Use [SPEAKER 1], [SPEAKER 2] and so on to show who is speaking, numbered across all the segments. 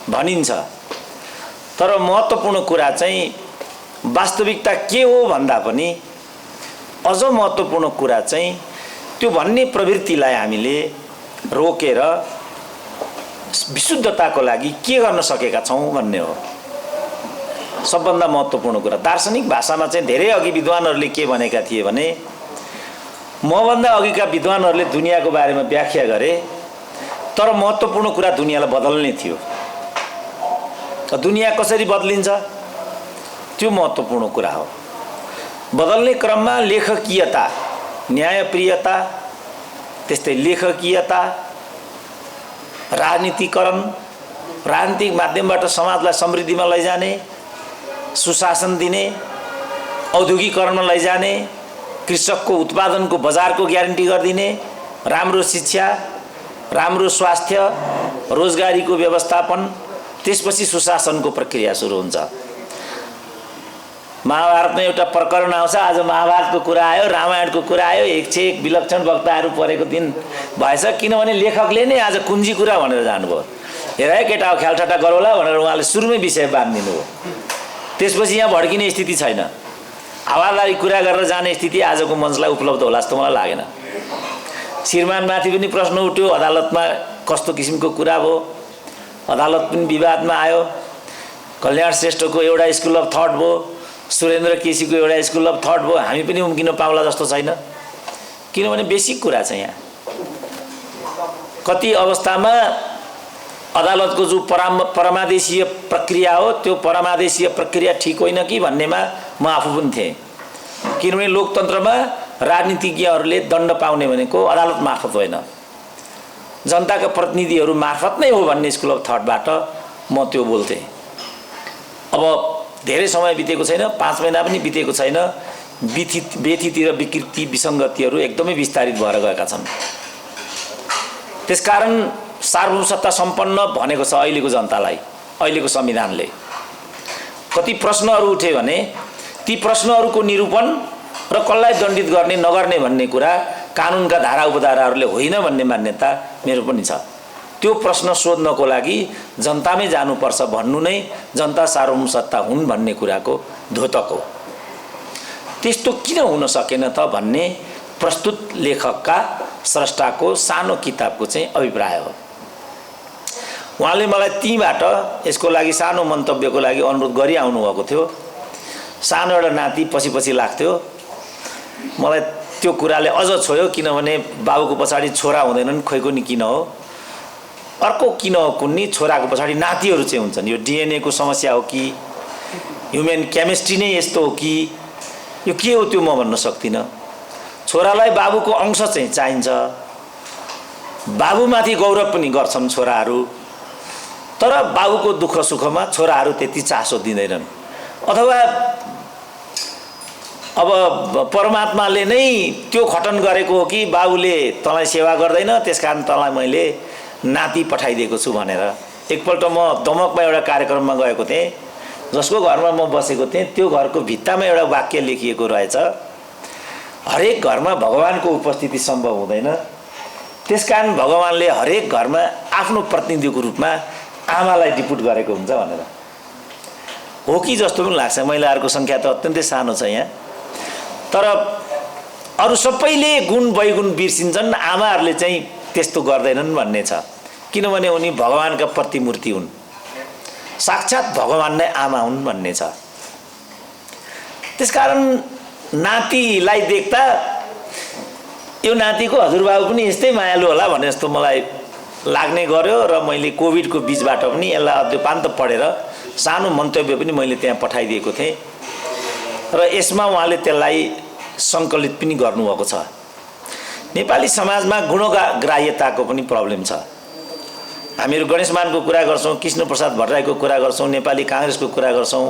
[SPEAKER 1] भनिन्छ। तर महत्त्वपूर्ण कुरा चाहिँ वास्तविकता के हो भन्दा पनि अझ महत्त्वपूर्ण कुरा चाहिँ त्यो भन्ने प्रवृत्तिलाई हामीले रोकेर विशुद्धताको लागि के गर्न सकेका छौँ भन्ने हो सबभन्दा महत्त्वपूर्ण कुरा। दार्शनिक भाषामा चाहिँ धेरै अघि विद्वानहरूले के भनेका थिए भने मभन्दा अघिका विद्वानहरूले दुनियाँको बारेमा व्याख्या गरे, तर महत्त्वपूर्ण कुरा दुनियाँलाई बदल्ने थियो। दुनियाँ कसरी बदलिन्छ त्यो महत्त्वपूर्ण कुरा हो। बदल्ने क्रममा लेखकीयता, न्यायप्रियता, त्यस्तै लेखकीयता, राजनीतिकरण, राजनीतिक माध्यमबाट समाजलाई समृद्धिमा लैजाने, सुशासन दिने, औद्योगिकरणमा लैजाने, कृषकको उत्पादनको बजारको ग्यारेन्टी गरिदिने, राम्रो शिक्षा, राम्रो स्वास्थ्य, रोजगारीको व्यवस्थापन, त्यसपछि सुशासनको प्रक्रिया सुरु हुन्छ। महाभारतमा एउटा प्रकरण आउँछ, आज महाभारतको कुरा आयो, रामायणको कुरा आयो, एक विलक्षण वक्ताहरू परेको दिन भएछ, किनभने लेखकले नै आज कुञ्जी कुरा भनेर जानुभयो। हेर है केटा हो ख्यालठट्टा गरौला भनेर उहाँले सुरुमै विषय बाँधिदिनु हो। त्यसपछि यहाँ भड्किने स्थिति छैन, हावादारी कुरा गरेर जाने स्थिति आजको मञ्चलाई उपलब्ध होला जस्तो मलाई लागेन। श्रीमानमाथि पनि प्रश्न उठ्यो, अदालतमा कस्तो किसिमको कुरा भयो, अदालत पनि विवादमा आयो। कल्याण श्रेष्ठको एउटा स्कुल अफ थट भयो, सुरेन्द्र केसीको एउटा स्कुल अफ थट भयो, हामी पनि उम्किन पाउला जस्तो छैन। किनभने बेसिक कुरा छ यहाँ। कति अवस्थामा अदालतको जो परमादेशीय प्रक्रिया हो त्यो परमादेशीय प्रक्रिया ठिक होइन कि भन्नेमा म आफू पनि थिएँ। किनभने लोकतन्त्रमा राजनीतिज्ञहरूले दण्ड पाउने भनेको अदालत मार्फत होइन, जनताका प्रतिनिधिहरू मार्फत नै हो भन्ने स्कुल अफ थटबाट म त्यो बोल्थेँ। अब धेरै समय बितेको छैन, 5 महिना पनि बितेको छैन, व्यथिति र विकृति विसङ्गतिहरू एकदमै विस्तारित भएर गएका छन्। त्यसकारण सार्वभौम सत्ता सम्पन्न भनेको छ अहिलेको जनतालाई। अहिलेको संविधानले कति प्रश्नहरू उठे भने ती प्रश्नहरूको निरूपण र कसलाई दण्डित गर्ने नगर्ने भन्ने कुरा कानुनका धारा उपधाराहरूले होइन भन्ने मान्यता मेरो पनि छ। त्यो प्रश्न सोध्नको लागि जनतामै जानुपर्छ भन्नु नै जनता सार्वभौम सत्ता हुन् भन्ने कुराको द्योतक हो। त्यस्तो किन हुन सकेन त भन्ने प्रस्तुत लेखकका स्रष्टाको सानो किताबको चाहिँ अभिप्राय हो। उहाँले मलाई तीबाट यसको लागि सानो मन्तव्यको लागि अनुरोध गरि आउनु भएको थियो। सानो एउटा नाति पछि लाग्थ्यो, मलाई त्यो कुराले अझ छोयो, किनभने बाबुको पछाडि छोरा हुँदैनन्, खोइको नि किन हो, अर्को किन हो कुन्नी, छोराको पछाडि नातिहरू चाहिँ हुन्छन्। यो डिएनएको समस्या हो कि ह्युमन केमिस्ट्री नै यस्तो हो कि यो के हो त्यो म भन्न सक्दिनँ। छोरालाई बाबुको अंश चाहिँ चाहिन्छ, बाबुमाथि गौरव पनि गर्छन् छोराहरू, तर बाबुको दुःख सुखमा छोराहरू त्यति चासो दिँदैनन्। अथवा अब परमात्माले नै त्यो खटन गरेको हो कि बाबुले तँलाई सेवा गर्दैन, त्यसकारण तँलाई मैले नाति पठाइदिएको छु भनेर। एकपल्ट म दमकमा एउटा कार्यक्रममा गएको थिएँ, जसको घरमा म बसेको थिएँ त्यो घरको भित्तामा एउटा वाक्य लेखिएको रहेछ, हरेक घरमा भगवानको उपस्थिति सम्भव हुँदैन, त्यसकारण भगवानले हरेक घरमा आफ्नो प्रतिनिधिको रूपमा आमालाई डिपुट गरेको हुन्छ भनेर। हो कि जस्तो पनि लाग्छ। महिलाहरूको सङ्ख्या त अत्यन्तै सानो छ यहाँ, तर अरू सबैले गुण वैगुण बिर्सिन्छन्, आमाहरूले चाहिँ त्यस्तो गर्दैनन् भन्ने छ। किनभने उनी भगवानका प्रतिमूर्ति हुन्, साक्षात् भगवान नै आमा हुन् भन्ने छ। त्यसकारण नातिलाई देख्दा यो नातिको हजुरबाबु पनि यस्तै मायालु होला भने जस्तो मलाई लाग्ने गर्यो र मैले कोभिडको बीचबाट पनि यसलाई अध्यपान्त पढेर सानो मन्तव्य पनि मैले त्यहाँ पठाइदिएको थिएँ र यसमा उहाँले त्यसलाई सङ्कलित पनि गर्नुभएको छ। नेपाली समाजमा गुणग्राह्यताको पनि प्रब्लम छ। हामीहरू गणेशमानको कुरा गर्छौँ, कृष्णप्रसाद भट्टराईको कुरा गर्छौँ, नेपाली काङ्ग्रेसको कुरा गर्छौँ,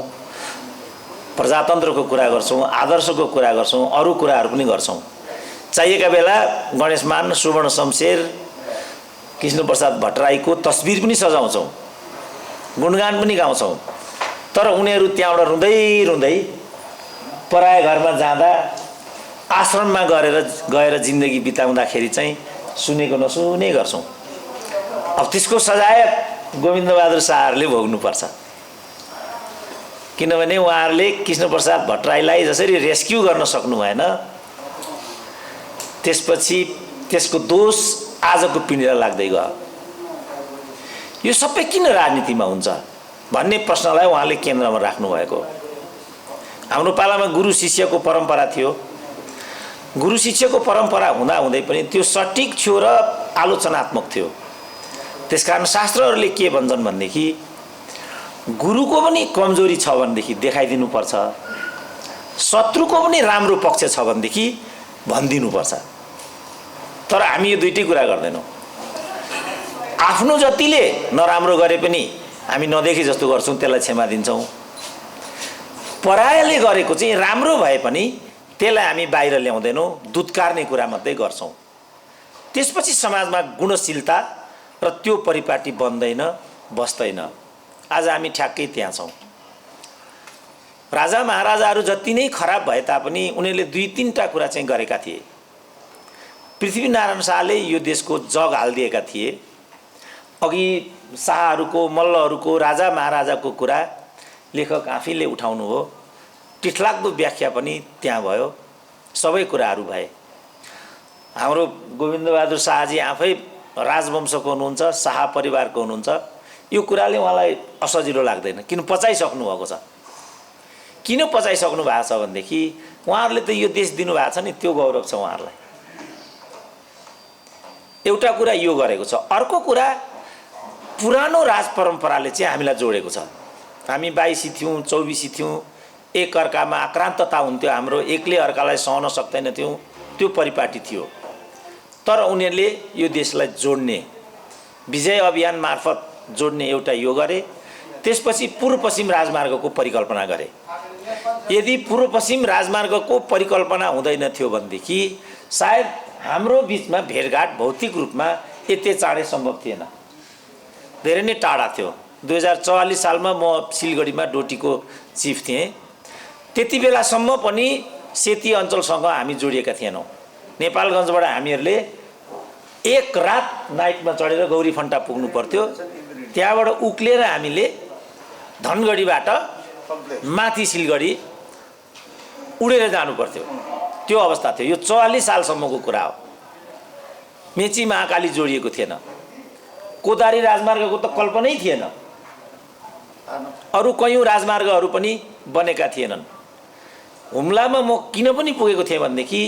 [SPEAKER 1] प्रजातन्त्रको कुरा गर्छौँ, आदर्शको कुरा गर्छौँ, अरू कुराहरू पनि गर्छौँ। चाहिएका बेला गणेशमान, सुवर्ण शमशेर, कृष्णप्रसाद भट्टराईको तस्बिर पनि सजाउँछौँ, गुणगान पनि गाउँछौँ। तर उनीहरू त्यहाँबाट रुँदै रुँदै पराय घरमा जाँदा, आश्रममा गएर जिन्दगी बिताउँदाखेरि चाहिँ सुनेको नसुने गर्छौँ। अब त्यसको सजाय गोविन्दबहादुर शाहहरूले भोग्नुपर्छ। किनभने उहाँहरूले कृष्णप्रसाद भट्टराईलाई जसरी रेस्क्यु गर्न सक्नु भएन, त्यसपछि त्यसको दोष आजको पिँढीलाई लाग्दै गयो। यो सबै किन राजनीतिमा हुन्छ भन्ने प्रश्नलाई उहाँले केन्द्रमा राख्नु भएको। हाम्रो पालामा गुरु शिष्यको परम्परा थियो। गुरु शिष्यको परम्परा हुँदा हुँदै पनि त्यो सटिक थियो र आलोचनात्मक थियो। त्यसकारण शास्त्रहरूले के भन्छन् भनेदेखि गुरुको पनि कमजोरी छ भनेदेखि देखाइदिनुपर्छ, शत्रुको पनि राम्रो पक्ष छ भनेदेखि भनिदिनुपर्छ। तर हामी यो दुईटै कुरा गर्दैनौँ। आफ्नो जतिले नराम्रो गरे पनि हामी नदेखे जस्तो गर्छौँ, त्यसलाई क्षमा दिन्छौँ। परायले गरेको चाहिँ राम्रो भए पनि त्यसलाई हामी बाहिर ल्याउँदैनौँ, दुत्कारने कुरा मात्रै गर्छौँ। त्यसपछि समाजमा गुणशीलता र त्यो परिपाटी बन्दैन, बस्दैन। आज हामी ठ्याक्कै त्यहाँ छौँ। राजा महाराजाहरू जति नै खराब भए तापनि उनीहरूले 2-3टा कुरा चाहिँ गरेका थिए। पृथ्वीनारायण शाहले यो देशको जग हालिदिएका थिए। अघि शाहहरूको, मल्लहरूको, राजा महाराजाको कुरा लेखक आफैले उठाउनु हो। टिठलाग्दो व्याख्या पनि त्यहाँ भयो, सबै कुराहरू भए। हाम्रो गोविन्दबहादुर शाहजी आफै राजवंशको हुनुहुन्छ, शाह परिवारको हुनुहुन्छ। यो कुराले उहाँलाई असजिलो लाग्दैन, किन पचाइसक्नु भएको छ। किन पचाइसक्नु भएको छ भनेदेखि उहाँहरूले त यो देश दिनुभएको छ नि, त्यो गौरव छ उहाँहरूलाई। एउटा कुरा यो गरेको छ। अर्को कुरा पुरानो राज परम्पराले चाहिँ हामीलाई जोडेको छ। हामी 22 थियौँ, 24 थियौँ, एक अर्कामा आक्रान्तता हुन्थ्यो, हाम्रो एकले अर्कालाई सहन सक्दैनथ्यौँ, त्यो परिपाटी थियो। तर उनीहरूले यो देशलाई जोड्ने, विजय अभियान मार्फत जोड्ने एउटा यो गरे। त्यसपछि पूर्व पश्चिम राजमार्गको परिकल्पना गरे। यदि पूर्व पश्चिम राजमार्गको परिकल्पना हुँदैन थियो भनेदेखि सायद हाम्रो बिचमा भेटघाट भौतिक रूपमा यति चाँडै सम्भव थिएन, धेरै नै टाढा थियो। 2044 सालमा म सिलगढीमा डोटीको चिफ थिएँ। त्यति बेलासम्म पनि सेती अञ्चलसँग हामी जोडिएका थिएनौँ। नेपालगञ्जबाट हामीहरूले एक रात नाइटमा चढेर गौरीफन्टा पुग्नु पर्थ्यो। त्यहाँबाट उक्लेर हामीले धनगढीबाट माथि सिलगढी उडेर जानु पर्थ्यो। त्यो अवस्था थियो। यो 44 सालसम्मको कुरा हो। मेची महाकाली जोडिएको थिएन। कोदारी राजमार्गको त कल्पनै थिएन। अरू कयौँ राजमार्गहरू पनि बनेका थिएनन्। हुम्लामा म किन पनि पुगेको थिएँ भनेदेखि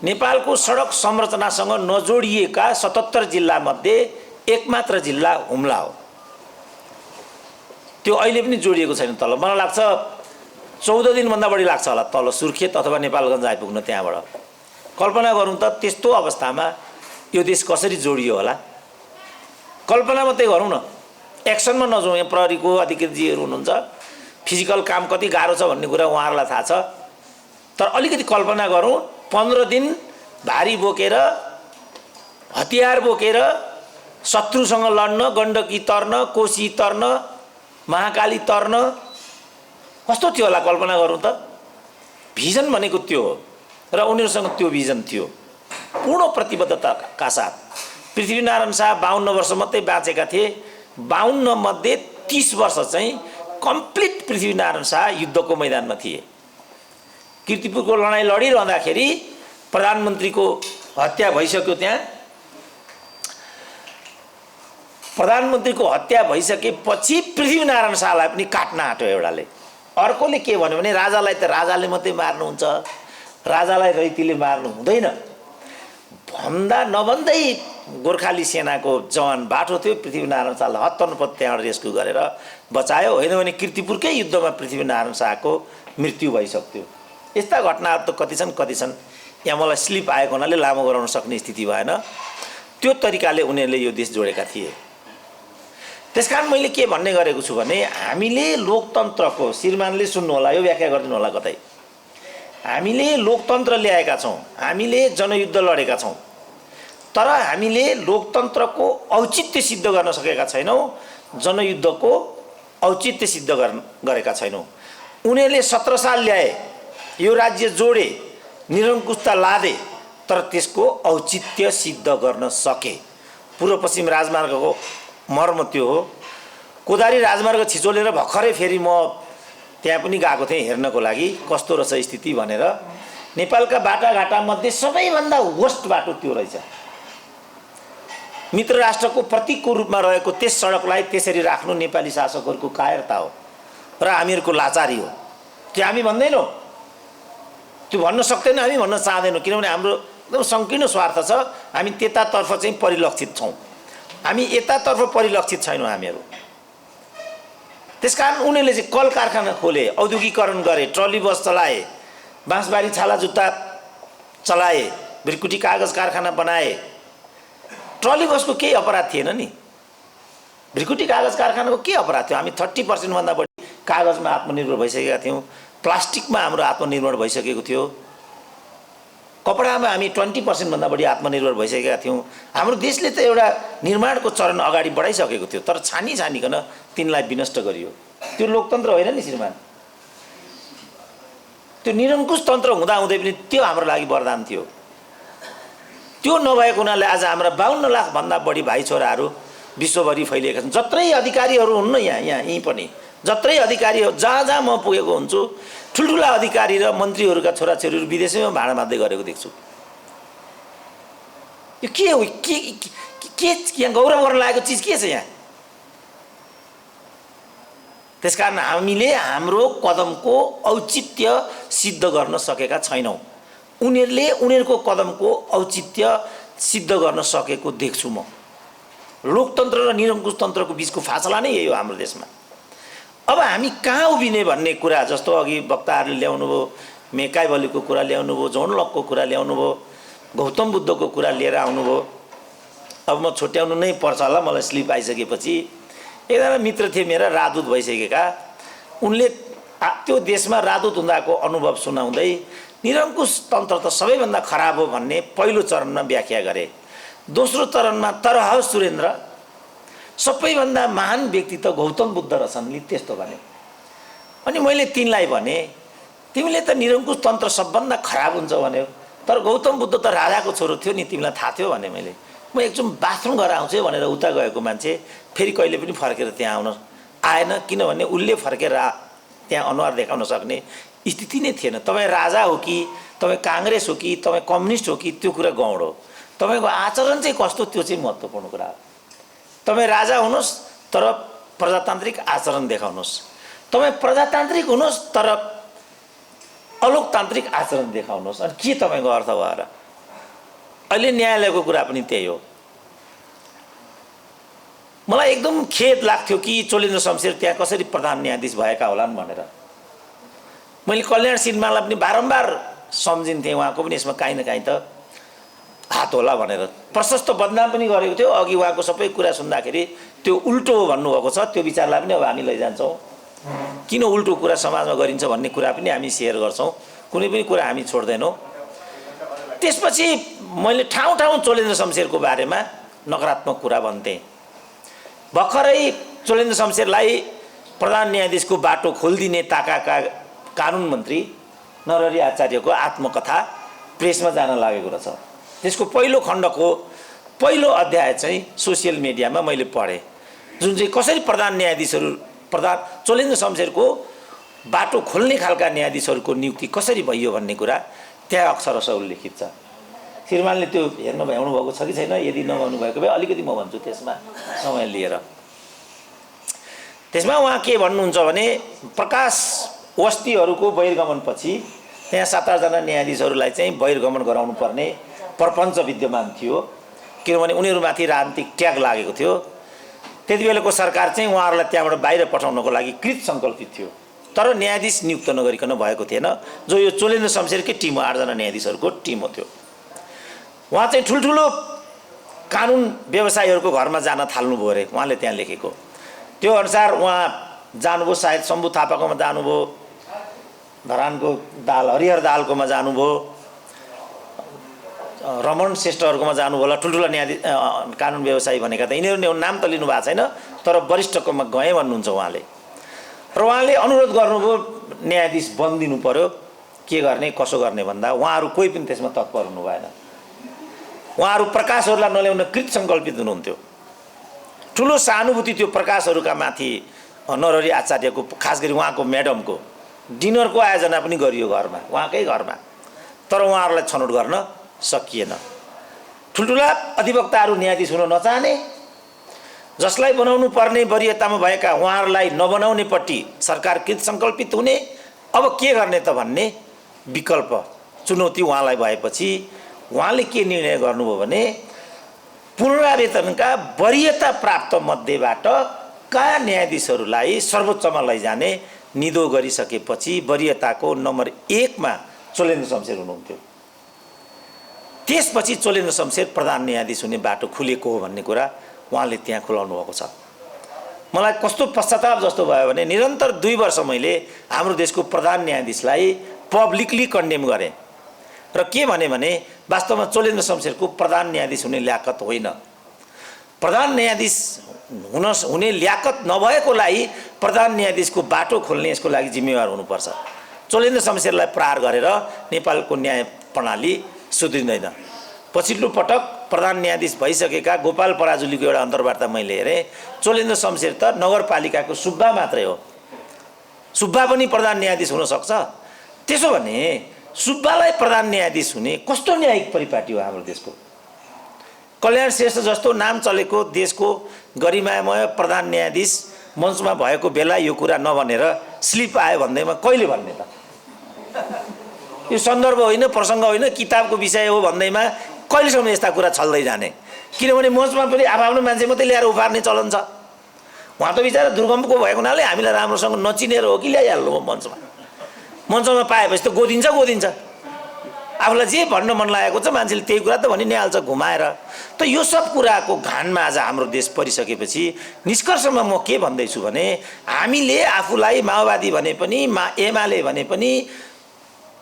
[SPEAKER 1] नेपालको सडक संरचनासँग नजोडिएका 77 जिल्लामध्ये एकमात्र जिल्ला हुम्ला हो। त्यो अहिले पनि जोडिएको छैन तल। मलाई लाग्छ 14 दिनभन्दा बढी लाग्छ होला तल सुर्खेत अथवा नेपालगञ्ज आइपुग्न त्यहाँबाट। कल्पना गरौँ त त्यस्तो अवस्थामा यो देश कसरी जोडियो होला। कल्पना मात्रै गरौँ न, एक्सनमा नजाउँ। यहाँ प्रहरीको अधिकारीजीहरू हुनुहुन्छ, फिजिकल काम कति गाह्रो छ भन्ने कुरा उहाँहरूलाई थाहा छ। तर अलिकति कल्पना गरौँ, 15 दिन भारी बोकेर, हतियार बोकेर शत्रुसँग लड्न, गण्डकी तर्न, कोशी तर्न, महाकाली तर्न, कस्तो थियो होला कल्पना गरौँ त। भिजन भनेको त्यो हो र उनीहरूसँग त्यो भिजन थियो। पूर्ण प्रतिबद्धताका साथ पृथ्वीनारायण शाह 52 वर्ष मात्रै बाँचेका थिए। 52 मध्ये 30 वर्ष चाहिँ कम्प्लिट पृथ्वीनारायण शाह युद्धको मैदानमा थिए। कीर्तिपुरको लडाइँ लडिरहँदाखेरि प्रधानमन्त्रीको हत्या भइसक्यो। त्यहाँ प्रधानमन्त्रीको हत्या भइसकेपछि पृथ्वीनारायण शाहलाई पनि काट्न आँट्यो एउटाले। अर्कोले के भन्यो भने राजालाई त राजाले मात्रै मार्नुहुन्छ, राजालाई रैतीले मार्नु हुँदैन भन्दा नभन्दै गोर्खाली सेनाको जवान बाठो थियो। पृथ्वीनारायण शाहलाई हत्तनपत्त त्यहाँबाट रेस्क्यु गरेर बचायो। होइन भने कीर्तिपुरकै युद्धमा पृथ्वीनारायण शाहको मृत्यु भइसक्थ्यो। यस्ता घटनाहरू त कति छन्। यहाँ मलाई स्लिप आएको हुनाले लामो गराउन सक्ने स्थिति भएन। त्यो तरिकाले उनीहरूले यो देश जोडेका थिए। त्यसकारण मैले के भन्ने गरेको छु भने हामीले लोकतन्त्रको, श्रीमानले सुन्नु होला, यो व्याख्या गरिदिनु होला कतै, हामीले लोकतन्त्र ल्याएका छौँ, हामीले जनयुद्ध लडेका छौँ, तर हामीले लोकतन्त्रको औचित्य सिद्ध गर्न सकेका छैनौँ, जनयुद्धको औचित्य सिद्ध गरेका छैनौँ। उनीहरूले 17 साल ल्याए, यो राज्य जोडे, निरङ्कुशता लादे, तर त्यसको औचित्य सिद्ध गर्न सके। पूर्व पश्चिम राजमार्गको मर्म त्यो हो। कोदारी राजमार्ग छिचोलेर भर्खरै फेरि म त्यहाँ पनि गएको थिएँ हेर्नको लागि कस्तो रहेछ स्थिति भनेर। नेपालका बाटाघाटामध्ये सबैभन्दा वर्स्ट बाटो त्यो रहेछ। मित्र राष्ट्रको प्रतीकको रूपमा रहेको त्यस सडकलाई त्यसरी राख्नु नेपाली शासकहरूको कायरता हो र हामीहरूको लाचारी हो। त्यो हामी भन्दैनौँ, त्यो भन्न सक्दैनौँ, हामी भन्न चाहदैनौँ, किनभने हाम्रो एकदम सङ्कीर्ण स्वार्थ छ। हामी त्यतातर्फ चाहिँ परिलक्षित छौँ, हामी यतातर्फ परिलक्षित छैनौँ हामीहरू। त्यसकारण उनीहरूले चाहिँ कल कारखाना खोले, औद्योगिकरण गरे, ट्रली बस चलाए, बाँसबारी छाला जुत्ता चलाए, भृकुटी कागज कारखाना बनाए। ट्रली बसको केही अपराध थिएन नि, भृकुटी कागज कारखानाको के अपराध थियो? हामी 30% भन्दा बढी कागजमा आत्मनिर्भर भइसकेका थियौँ, प्लास्टिकमा हाम्रो आत्मनिर्भर भइसकेको थियो, कपडामा हामी 20% भन्दा बढी आत्मनिर्भर भइसकेका थियौँ। हाम्रो देशले त एउटा निर्माणको चरण अगाडि बढाइसकेको थियो, तर छानिकन तिनलाई विनष्ट गरियो। त्यो लोकतन्त्र होइन नि श्रीमान, त्यो निरङ्कुश तन्त्र हुँदाहुँदै पनि त्यो हाम्रो लागि वरदान थियो। त्यो नभएको हुनाले आज हाम्रा 52 लाख भन्दा बढी भाइ छोराहरू विश्वभरि फैलिएका छन्। जत्रै अधिकारीहरू हुन् न यहीँ पनि, जत्रै अधिकारी जहाँ जहाँ म पुगेको हुन्छु, ठुल्ठुला अधिकारी र मन्त्रीहरूका छोराछोरीहरू विदेशैमा भाडा मार्दै गरेको देख्छु। यो के हो? के यहाँ गौरव गर्न लागेको चिज के छ यहाँ? त्यसकारण हामीले हाम्रो कदमको औचित्य सिद्ध गर्न सकेका छैनौँ। उनीहरूले उनीहरूको कदमको औचित्य सिद्ध गर्न सकेको देख्छु म। लोकतन्त्र र निरङ्कुश तन्त्रको बिचको फासला नै यही हो हाम्रो देशमा। अब हामी कहाँ उभिने भन्ने कुरा, जस्तो अघि वक्ताहरूले ल्याउनु भयो, मेकाइभलीको कुरा ल्याउनु भयो, जोन लकको कुरा ल्याउनु भयो, गौतम बुद्धको कुरा लिएर आउनुभयो। अब म छुट्याउनु नै पर्छ होला, मलाई स्लिप आइसकेपछि। एकजना मित्र थिए मेरा, राजदूत भइसकेका, उनले त्यो देशमा राजदूत हुँदाको अनुभव सुनाउँदै निरङ्कुश तन्त्र त सबैभन्दा खराब हो भन्ने पहिलो चरणमा व्याख्या गरे। दोस्रो चरणमा तरह सुरेन्द्र सबैभन्दा महान व्यक्ति त गौतम बुद्ध रहेछन् नि त्यस्तो भने। अनि मैले तिनलाई भने, तिमीले त निरङ्कुश तन्त्र सबभन्दा खराब हुन्छ भन्यो, तर गौतम बुद्ध त राजाको छोरो थियो नि, तिमीलाई थाहा थियो भने। मैले म एकचोटि बाथरुम गरेर आउँछु भनेर उता गएको मान्छे फेरि कहिले पनि फर्केर त्यहाँ आउन आएन, किनभने उसले फर्केर त्यहाँ अनुहार देखाउन सक्ने स्थिति नै थिएन। तपाईँ राजा हो कि, तपाईँ काङ्ग्रेस हो कि, तपाईँ कम्युनिस्ट हो कि, त्यो कुरा गौड हो। तपाईँको आचरण चाहिँ कस्तो, त्यो चाहिँ महत्त्वपूर्ण कुरा हो। तपाईँ राजा हुनुहोस् तर प्रजातान्त्रिक आचरण देखाउनुहोस्, तपाईँ प्रजातान्त्रिक हुनुहोस् तर अलोकतान्त्रिक आचरण देखाउनुहोस्। अनि के तपाईँको अर्थ भयो र? अहिले न्यायालयको कुरा पनि त्यही हो। मलाई एकदम खेद लाग्थ्यो कि चोलेन्द्र शमशेर त्यहाँ कसरी प्रधान न्यायाधीश भएका होलान् भनेर। मैले कल्याण सिन्हालाई पनि बारम्बार सम्झिन्थेँ, उहाँको पनि यसमा काहीँ न काहीँ त हात होला भनेर। प्रशस्त बदनाम पनि गरेको थियो। अघि उहाँको सबै कुरा सुन्दाखेरि त्यो उल्टो हो भन्नुभएको छ, त्यो विचारलाई पनि अब हामी लैजान्छौँ। किन उल्टो कुरा समाजमा गरिन्छ भन्ने कुरा पनि हामी सेयर गर्छौँ, कुनै पनि कुरा हामी छोड्दैनौँ। त्यसपछि मैले ठाउँ ठाउँ चोलेन्द्र शमशेरको बारेमा नकारात्मक कुरा भन्थेँ। भर्खरै चोलेन्द्र शमशेरलाई प्रधान न्यायाधीशको बाटो खोलिदिने ताकाका कानुन मन्त्री नरहरि आचार्यको आत्मकथा प्रेसमा जान लागेको रहेछ। त्यसको पहिलो खण्डको पहिलो अध्याय चाहिँ सोसियल मिडियामा मैले पढेँ, जुन चाहिँ कसरी प्रधान न्यायाधीशहरू चोलेन्द्र शमशेरको बाटो खोल्ने खालका न्यायाधीशहरूको नियुक्ति कसरी भइयो भन्ने कुरा त्यहाँ अक्षरशः उल्लेखित छ। श्रीमानले त्यो हेर्नु भ्याउनु भएको छ कि छैन? यदि नभ्याउनु भएको भए अलिकति म भन्छु त्यसमा समय लिएर। त्यसमा उहाँ के भन्नुहुन्छ भने, प्रकाश वस्तीहरूको बहिर्गमनपछि त्यहाँ 7-8 जना न्यायाधीशहरूलाई चाहिँ बहिर्गमन गराउनु पर्ने प्रपञ्च विद्यमान थियो, किनभने उनीहरूमाथि राजनीतिक ट्याग लागेको थियो। त्यति बेलाको सरकार चाहिँ उहाँहरूलाई त्यहाँबाट बाहिर पठाउनको लागि कृत सङ्कल्पित थियो, तर न्यायाधीश नियुक्त नगरिकन भएको थिएन, जो यो चोलेन्द्र शमशेरकै टिम हो, 8 जना न्यायाधीशहरूको टिम हो त्यो। उहाँ चाहिँ ठुल्ठुलो कानुन व्यवसायीहरूको घरमा जान थाल्नुभयो अरे, उहाँले त्यहाँ लेखेको। त्यो अनुसार उहाँ जानुभयो, सायद शम्भु थापाकोमा जानुभयो, धरानको दाल हरिहर दालकोमा जानुभयो, रमण श्रेष्ठहरूकोमा जानुभयो होला। ठुल्ठुला न्यायाधीश कानुन व्यवसायी भनेका त यिनीहरू नाम त लिनु भएको छैन, तर वरिष्ठकोमा गएँ भन्नुहुन्छ उहाँले। र उहाँले अनुरोध गर्नुभयो न्यायाधीश बनिदिनु पर्यो, के गर्ने कसो गर्ने भन्दा उहाँहरू कोही पनि त्यसमा तत्पर हुनु भएन। उहाँहरू प्रकाशहरूलाई नल्याउन कृत सङ्कल्पित हुनुहुन्थ्यो। ठुलो सहानुभूति त्यो प्रकाशहरूका माथि नरहरि आचार्यको, खास गरी उहाँको म्याडमको डिनरको आयोजना पनि गरियो घरमा, उहाँकै घरमा। तर उहाँहरूलाई छनौट गर्न सकिएन। ठुल्ठुला अधिवक्ताहरू न्यायाधीश हुन नचाहने, जसलाई बनाउनु पर्ने वरियतामा भएका उहाँहरूलाई नबनाउनेपट्टि सरकार कृत सङ्कल्पित हुने। अब के गर्ने त भन्ने विकल्प, चुनौती उहाँलाई भएपछि उहाँले के निर्णय गर्नुभयो भने पुनरावेतनका वरियता प्राप्त मध्येबाट कहाँ न्यायाधीशहरूलाई सर्वोच्चमा लैजाने निधो गरिसकेपछि वरियताको नम्बर 1 मा चोलेन्द्र शमशेर हुनुहुन्थ्यो। त्यसपछि चोलेन्द्र शमशेर प्रधान न्यायाधीश हुने बाटो खुलेको हो भन्ने कुरा उहाँले त्यहाँ खुलाउनु भएको छ। मलाई कस्तो पश्चाताप जस्तो भयो भने निरन्तर 2 वर्ष मैले हाम्रो देशको प्रधान न्यायाधीशलाई पब्लिकली कन्डेम गरेँ र के भने वास्तवमा चोलेन्द्र शमशेरको प्रधान न्यायाधीश हुने ल्याकत होइन। प्रधान न्यायाधीश हुने ल्याकत नभएकोलाई प्रधान न्यायाधीशको बाटो खोल्ने यसको लागि जिम्मेवार हुनुपर्छ। चोलेन्द्र शमशेरलाई प्रहार गरेर नेपालको न्याय प्रणाली सुध्रिँदैन। पछिल्लो पटक प्रधान न्यायाधीश भइसकेका गोपाल पराजुलीको एउटा अन्तर्वार्ता मैले हेरेँ। चोलेन्द्र शमशेर त नगरपालिकाको सुब्बा मात्रै हो, सुब्बा पनि प्रधान न्यायाधीश हुन सक्छ। त्यसो भने सुब्बालाई प्रधान न्यायाधीश हुने कस्तो न्यायिक परिपाटी हो हाम्रो देशको? कल्याण श्रेष्ठ जस्तो नाम चलेको देशको गरिमामय प्रधान न्यायाधीश मञ्चमा भएको बेला यो कुरा नभनेर स्लिप आयो भन्दैमा कहिले भन्ने त? यो सन्दर्भ होइन, प्रसङ्ग होइन, किताबको विषय हो भन्दैमा कहिलेसम्म यस्ता कुरा छल्दै जाने? किनभने मञ्चमा पनि आफ्नो मान्छे मात्रै ल्याएर उफार्ने चलन छ। उहाँ त बिचरा दुर्गमको भएको हुनाले हामीलाई राम्रोसँग नचिनेर हो कि ल्याइहाल्नु हो मञ्चमा। मञ्चमा पाएपछि त गोदिन्छ। आफूलाई जे भन्न मन लागेको छ मान्छेले त्यही कुरा त भनि नै हाल्छ घुमाएर। त यो सब कुराको घानमा आज हाम्रो देश परिसकेपछि निष्कर्षमा म के भन्दैछु भने हामीले आफूलाई माओवादी भने पनि, एमाले भने पनि,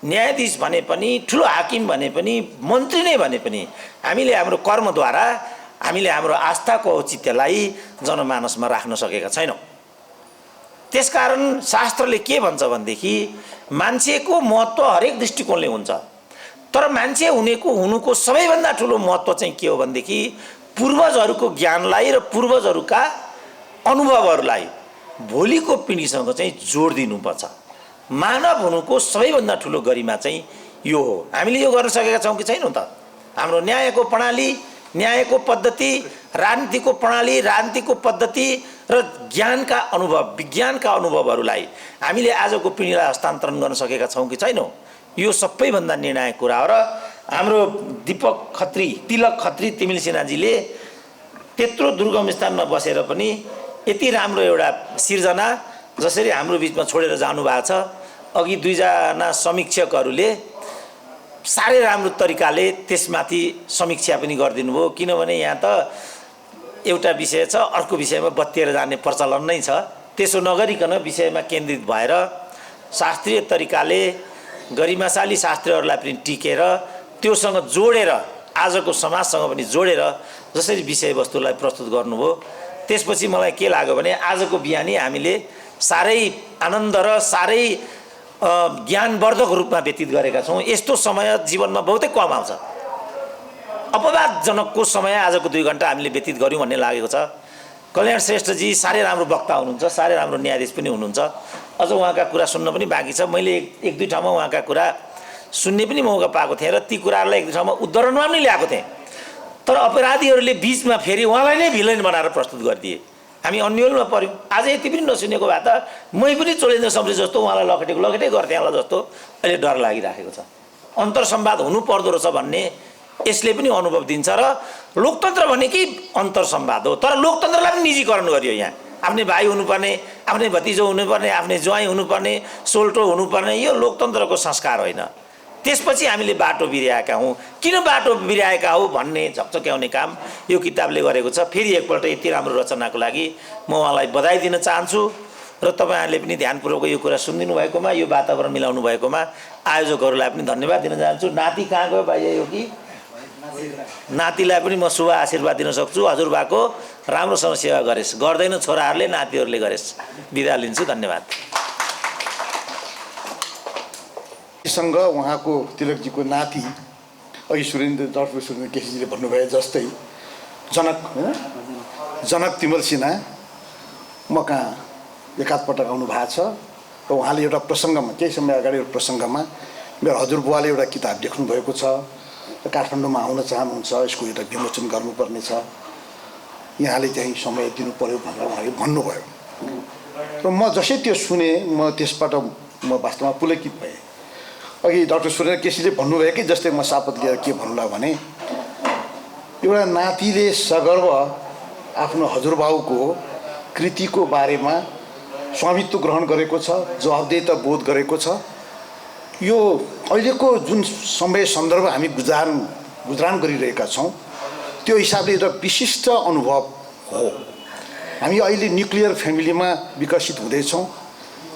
[SPEAKER 1] न्यायाधीश भने पनि, ठुलो हाकिम भने पनि, मन्त्री नै भने पनि हामीले हाम्रो कर्मद्वारा हामीले हाम्रो आस्थाको औचित्यलाई जनमानसमा राख्न सकेका छैनौँ। त्यसकारण शास्त्रले के भन्छ भनेदेखि मान्छेको महत्त्व हरेक दृष्टिकोणले हुन्छ, तर मान्छे हुनुको सबैभन्दा ठुलो महत्त्व चाहिँ के हो भनेदेखि पूर्वजहरूको ज्ञानलाई र पूर्वजहरूका अनुभवहरूलाई भोलिको पिँढीसँग चाहिँ जोड दिनुपर्छ। मानव हुनुको सबैभन्दा ठुलो गरिमा चाहिँ यो हो। हामीले यो गर्न सकेका छौँ कि छैनौँ त? हाम्रो न्यायको प्रणाली, न्यायको पद्धति, राजनीतिको प्रणाली, राजनीतिको पद्धति र ज्ञानका अनुभव, विज्ञानका अनुभवहरूलाई हामीले आजको पिँढीलाई हस्तान्तरण गर्न सकेका छौँ कि छैनौँ? यो सबैभन्दा निर्णायक कुरा हो। र हाम्रो तिलक खत्री तिमिल सिन्हाजीले त्यत्रो दुर्गम स्थानमा बसेर पनि यति राम्रो एउटा सिर्जना जसरी हाम्रो बिचमा छोडेर जानुभएको छ। अघि 2 जना समीक्षकहरूले साह्रै राम्रो तरिकाले त्यसमाथि समीक्षा पनि गरिदिनु भयो। किनभने यहाँ त एउटा विषय छ, अर्को विषयमा बत्तिएर जाने प्रचलन नै छ। त्यसो नगरिकन विषयमा केन्द्रित भएर शास्त्रीय तरिकाले गरिमाशाली शास्त्रहरूलाई पनि टिकेर त्योसँग जोडेर आजको समाजसँग पनि जोडेर जसरी विषयवस्तुलाई प्रस्तुत गर्नुभयो, त्यसपछि मलाई के लाग्यो भने आजको बिहानी हामीले साह्रै आनन्द र साह्रै ज्ञानवर्धक रूपमा व्यतीत गरेका छौँ। यस्तो समय जीवनमा बहुतै कम आउँछ। अपवादजनकको समय आजको 2 घण्टा हामीले व्यतीत गऱ्यौँ भन्ने लागेको छ। कल्याण श्रेष्ठजी साह्रै राम्रो वक्ता हुनुहुन्छ, साह्रै राम्रो न्यायाधीश पनि हुनुहुन्छ। अझ उहाँका कुरा सुन्न पनि बाँकी छ। मैले 1-2 ठाउँमा उहाँका कुरा सुन्ने पनि मौका पाएको थिएँ र ती कुराहरूलाई 1-2 ठाउँमा उद्धरणमा पनि ल्याएको थिएँ। तर अपराधीहरूले बिचमा फेरि उहाँलाई नै भिलेन बनाएर प्रस्तुत गरिदिए। हामी अन्यलमा पऱ्यौँ। आज यति पनि नसुनेको भए त मै पनि चोलेन्द्र शमशेर जस्तो उहाँलाई लखेटै गर्थेँ होला जस्तो अहिले डर लागिराखेको छ। अन्तर्संवाद हुनु पर्दो रहेछ भन्ने यसले पनि अनुभव दिन्छ। र लोकतन्त्र भनेकै अन्तर्संवाद हो। तर लोकतन्त्रलाई पनि निजीकरण गरियो। यहाँ आफ्नै भाइ हुनुपर्ने, आफ्नै भतिजो हुनुपर्ने, आफ्नै ज्वाइँ हुनुपर्ने, सोल्टो हुनुपर्ने, यो लोकतन्त्रको संस्कार होइन। त्यसपछि हामीले बाटो बिर्याएका हौँ। किन बाटो बिर्याएका हौँ भन्ने झकझक्याउने काम यो किताबले गरेको छ। फेरि एकपल्ट यति राम्रो रचनाको लागि म उहाँलाई बधाई दिन चाहन्छु र तपाईँहरूले पनि ध्यानपूर्वक यो कुरा सुनिदिनु भएकोमा, यो वातावरण मिलाउनु भएकोमा आयोजकहरूलाई पनि धन्यवाद दिन चाहन्छु। नाति कहाँ गयो भाइ? यो कि नातिलाई पनि म शुभ आशीर्वाद दिन सक्छु। हजुरबाको राम्रोसँग सेवा गरेस्, गर्दैन छोराहरूले, नातिहरूले गरेस्। बिदा लिन्छु। धन्यवाद।
[SPEAKER 2] सँग उहाँको तिलकजीको नाति अघि सुरेन्द्र केसीजीले भन्नुभयो जस्तै जनक तिमल सिन्हा म कहाँ एकाधपटक आउनु भएको छ र उहाँले एउटा प्रसङ्गमा केही समय अगाडि एउटा प्रसङ्गमा मेरो हजुरबुवाले एउटा किताब लेख्नुभएको छ र काठमाडौँमा आउन चाहनुहुन्छ, यसको एउटा विमोचन गर्नुपर्ने छ, यहाँले चाहिँ समय दिनु पर्यो भनेर उहाँले भन्नुभयो। र म जसै त्यो सुने म त्यसबाट म वास्तवमा पुलकित भएँ। अघि डाक्टर सुरेन्द्र केसीले भन्नुभयो कि जस्तै म शपथ लिएर के भन्नुला भने एउटा नातिले सगर्व आफ्नो हजुरबाउको कृतिको बारेमा स्वामित्व ग्रहण गरेको छ, जवाबदेहिता बोध गरेको छ। यो अहिलेको जुन समय सन्दर्भ हामी गुजरान गरिरहेका छौँ त्यो हिसाबले एउटा विशिष्ट अनुभव हो। हामी अहिले न्युक्लियर फ्यामिलीमा विकसित हुँदैछौँ।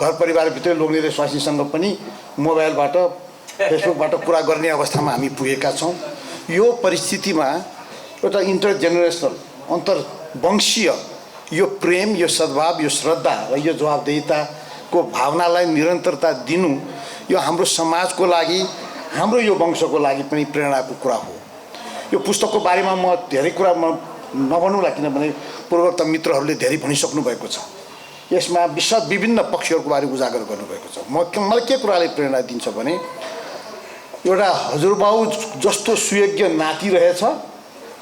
[SPEAKER 2] घर परिवारभित्र लोग्नेले स्वास्नीसँग पनि मोबाइलबाट फेसबुकबाट कुरा गर्ने अवस्थामा हामी पुगेका छौँ। यो परिस्थितिमा एउटा इन्टरजेनेरेसनल अन्तर्वंशीय यो प्रेम, यो सद्भाव, यो श्रद्धा र यो जवाबदेहिताको भावनालाई निरन्तरता दिनु यो हाम्रो समाजको लागि, हाम्रो यो वंशको लागि पनि प्रेरणाको कुरा हो। यो पुस्तकको बारेमा म धेरै कुरा म नभनौँला, किनभने पूर्वोक्त मित्रहरूले धेरै भनिसक्नु भएको छ। यसमा विभिन्न पक्षहरूको बारे उजागर गर्नुभएको छ। मलाई के कुराले प्रेरणा दिन्छ भने एउटा हजुरबाउ जस्तो सुयोग्य नाति रहेछ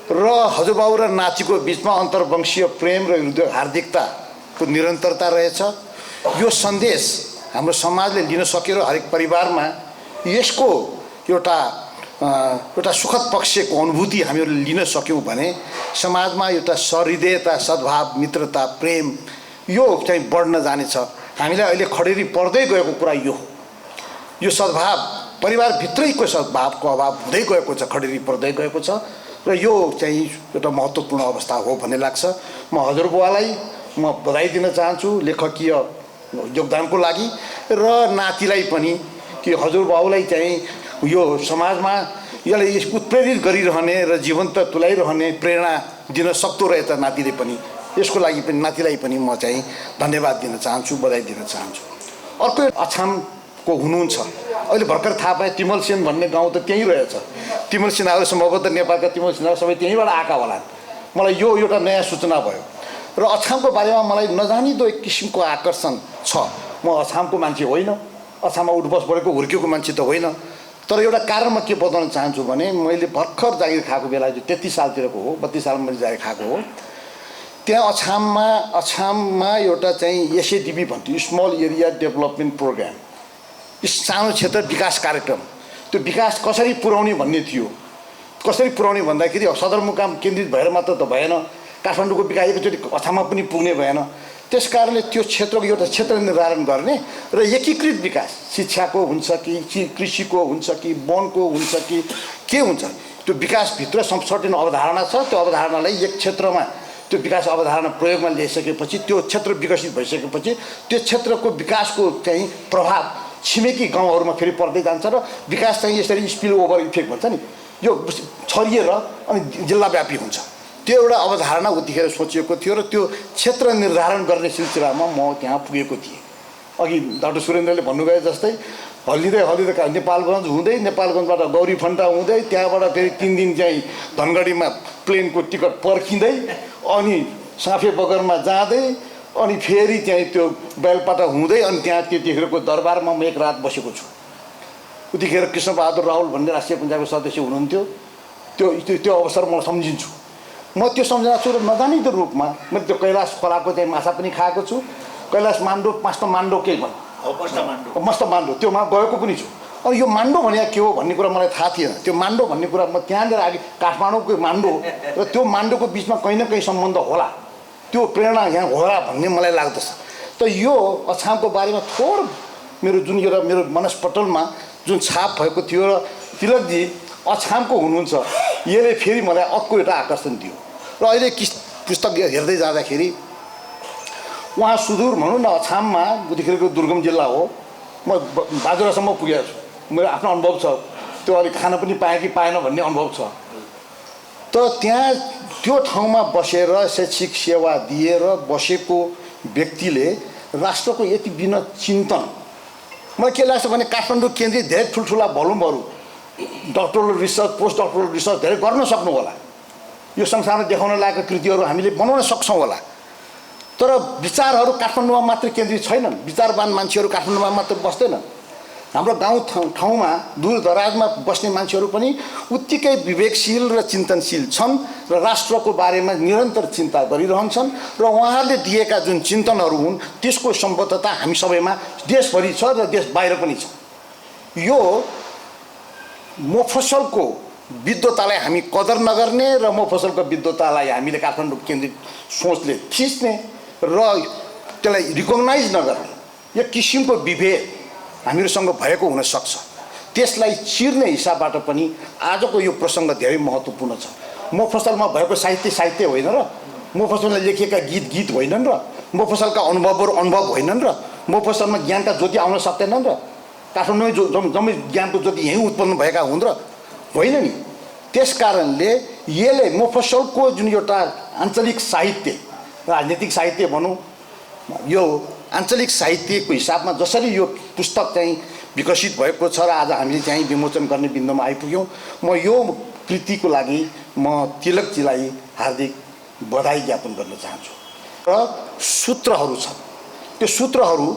[SPEAKER 2] र हजुरबाउ र नातिको बिचमा अन्तर्वंशीय प्रेम र हृदय हार्दिकताको निरन्तरता रहेछ। यो सन्देश हाम्रो समाजले लिन सकेर हरेक परिवारमा यसको एउटा सुखद पक्षको अनुभूति हामीहरूले लिन सक्यौँ भने समाजमा एउटा सहृदयता, सद्भाव, मित्रता, प्रेम यो चाहिँ बढ्न जानेछ। हामीलाई अहिले खडेरी पर्दै गएको कुरा यो हो। यो सद्भाव परिवारभित्रैको सद्भावको अभाव हुँदै गएको छ, खडेरी पर्दै गएको छ र यो चाहिँ एउटा महत्त्वपूर्ण अवस्था हो भन्ने लाग्छ। म हजुरबुवालाई म बधाई दिन चाहन्छु लेखकीय योगदानको लागि र नातिलाई पनि कि हजुरबाउलाई चाहिँ यो समाजमा यसलाई उत्प्रेरित गरिरहने र जीवन्त तुल्याइरहने प्रेरणा दिन सक्दो रहेछ नातिले पनि। यसको लागि पनि नातिलाई पनि म चाहिँ धन्यवाद दिन चाहन्छु, बधाई दिन चाहन्छु। अर्को अछामको हुनुहुन्छ, अहिले भर्खर थाहा पाएँ तिमल सेन भन्ने गाउँ त त्यहीँ रहेछ। तिमल सिन्हाहरू सम्भवतः नेपालका तिमल सिन्हाहरू सबै त्यहीँबाट आएका होलान्। मलाई यो एउटा नयाँ सूचना भयो र अछामको बारेमा मलाई नजानिदो एक किसिमको आकर्षण छ। म अछामको मान्छे होइन, अछाममा उठबस बढेको हुर्केको मान्छे त होइन, तर एउटा कारण म के बताउन चाहन्छु भने मैले भर्खर जागिर खाएको बेला जो 33 सालतिरको हो, 32 सालमा मैले जागिर खाएको हो, त्यहाँ अछाममा एउटा चाहिँ एसएडिबी भन्थ्यो, स्मल एरिया डेभलपमेन्ट प्रोग्राम, सानो क्षेत्र विकास कार्यक्रम। त्यो विकास कसरी पुर्याउने भन्ने थियो। कसरी पुर्याउने भन्दाखेरि सदरमुकाम केन्द्रित भएर मात्र त भएन, काठमाडौँको विकास एकचोटि अछाममा पनि पुग्ने भएन। त्यस कारणले त्यो क्षेत्रको एउटा क्षेत्र निर्धारण गर्ने र एकीकृत विकास, शिक्षाको हुन्छ कि कृषिको हुन्छ कि वनको हुन्छ कि के हुन्छ, त्यो विकासभित्र सर्टेन अवधारणा छ। त्यो अवधारणालाई एक क्षेत्रमा त्यो विकास अवधारणा प्रयोगमा ल्याइसकेपछि, त्यो क्षेत्र विकसित भइसकेपछि त्यो क्षेत्रको विकासको चाहिँ प्रभाव छिमेकी गाउँहरूमा फेरि पर्दै जान्छ र विकास चाहिँ यसरी स्पिल ओभर इफेक्ट भन्छ नि, यो छरिएर अनि जिल्लाव्यापी हुन्छ। त्यो एउटा अवधारणा उतिखेर सोचिएको थियो र त्यो क्षेत्र निर्धारण गर्ने सिलसिलामा म त्यहाँ पुगेको थिएँ। अघि डाक्टर सुरेन्द्रले भन्नुभयो जस्तै हल्लिँदै नेपालगञ्ज हुँदै, नेपालगञ्जबाट गौरी फन्टा हुँदै, त्यहाँबाट फेरि 3 दिन चाहिँ धनगढीमा प्लेनको टिकट पर्खिँदै अनि साफे बगरमा जाँदै अनि फेरि चाहिँ त्यो बेलपाटा हुँदै अनि त्यहाँ त्यतिखेरको दरबारमा म एक रात बसेको छु। उतिखेर कृष्णबहादुर राहुल भन्ने राष्ट्रिय पञ्चायतको सदस्य हुनुहुन्थ्यो। त्यो अवसर म सम्झिन्छु। म त्यो सम्झना छु र नजानिदो रूपमा मैले त्यो कैलाश खोलाको चाहिँ माछा पनि खाएको छु। कैलाश मान्डो, मस्त मान्डो केही भन्छ, मस्त मान्डो, त्योमा गएको पनि छु। अनि यो मान्डो भने के हो भन्ने कुरा मलाई थाहा थिएन। त्यो मान्डो भन्ने कुरा म त्यहाँनिर आगे काठमाडौँको मान्डो र त्यो मान्डोको बिचमा कहीँ न कहीँ सम्बन्ध होला, त्यो प्रेरणा यहाँ होला भन्ने मलाई लाग्दछ। त यो अछामको बारेमा थोर मेरो जुन एउटा मेरो मनस्पटलमा जुन छाप भएको थियो र तिलकजी अछामको हुनुहुन्छ, यसले फेरि मलाई अर्को एउटा आकर्षण दियो। र अहिले पुस्तक हेर्दै जाँदाखेरि उहाँ सुदूर भनौँ न अछाममा उतिखेरको दुर्गम जिल्ला हो, म बाजुरासम्म पुगेको छु, मेरो आफ्नो अनुभव छ। त्यो अलिक खान पनि पाएँ कि पाएन भन्ने अनुभव छ। तर त्यहाँ त्यो ठाउँमा बसेर शैक्षिक सेवा दिएर बसेको व्यक्तिले राष्ट्रको यति बिना चिन्तन, मलाई के लाग्छ भने काठमाडौँ केन्द्रित धेरै ठुल्ठुला भलुमहरू doctoral research, post doctoral research धेरै गर्न सक्नु होला। यो संसारमा देखाउन लागेका कृतिहरू हामीले बनाउन सक्छौँ होला, तर विचारहरू काठमाडौँमा मात्र केन्द्रित छैनन्। विचारवान मान्छेहरू काठमाडौँमा मात्र बस्दैनन्। हाम्रो गाउँ ठाउँमा दूरदराजमा बस्ने मान्छेहरू पनि उत्तिकै विवेकशील र चिन्तनशील छन् र राष्ट्रको बारेमा निरन्तर चिन्ता गरिरहन्छन् र उहाँहरूले दिएका जुन चिन्तनहरू हुन् त्यसको सम्बद्धता हामी सबैमा देशभरि छ र देश बाहिर पनि छ। यो मोफसलको विद्वतालाई हामी कदर नगर्ने र मोफसलको विद्वतालाई हामीले काठमाडौँ केन्द्रित सोचले थिच्ने र त्यसलाई रिकगनाइज नगर्ने यो किसिमको विभेद हामीहरूसँग भएको हुनसक्छ। त्यसलाई चिर्ने हिसाबबाट पनि आजको यो प्रसङ्ग धेरै महत्त्वपूर्ण छ। मोफसलमा भएको साहित्य होइन र मोफसलमा लेखिएका गीत होइनन् र मोफसलका अनुभवहरू अनुभव होइनन् र मोफसलमा ज्ञानका ज्योति आउन सक्दैनन् र काठमाडौँ जम्मै ज्ञानको ज्योति यहीँ उत्पन्न भएका हुन् र होइन नि। त्यस कारणले यसले मोफसलको जुन एउटा आञ्चलिक साहित्य, राजनीतिक साहित्य भनौँ, यो आञ्चलिक साहित्यको हिसाबमा जसरी यो पुस्तक चाहिँ विकसित भएको छ र आज हामीले चाहिँ विमोचन गर्ने बिन्दुमा आइपुग्यौँ, म यो कृतिको लागि म तिलकजीलाई हार्दिक बधाई ज्ञापन गर्न चाहन्छु। र सूत्रहरू छन्, त्यो सूत्रहरू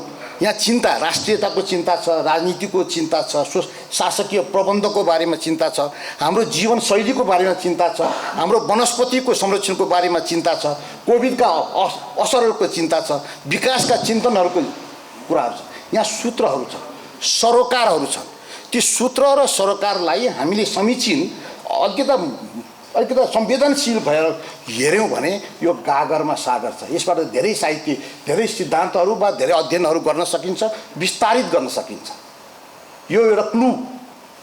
[SPEAKER 2] यहाँ चिन्ता, राष्ट्रियताको चिन्ता छ, राजनीतिको चिन्ता छ, शासकीय प्रबन्धको बारेमा चिन्ता छ, हाम्रो जीवनशैलीको बारेमा चिन्ता छ, हाम्रो वनस्पतिको संरक्षणको बारेमा चिन्ता छ, कोभिडका असरहरूको चिन्ता छ, विकासका चिन्तनहरूको कुराहरू छ। यहाँ सूत्रहरू छन्, सरोकारहरू छन्। ती सूत्र र सरोकारलाई हामीले समीचीन अलिकति संवेदनशील भएर हेऱ्यौँ भने यो गागरमा सागर छ। यसबाट धेरै साहित्य, धेरै सिद्धान्तहरू वा धेरै अध्ययनहरू गर्न सकिन्छ, विस्तारित गर्न सकिन्छ। यो एउटा क्लू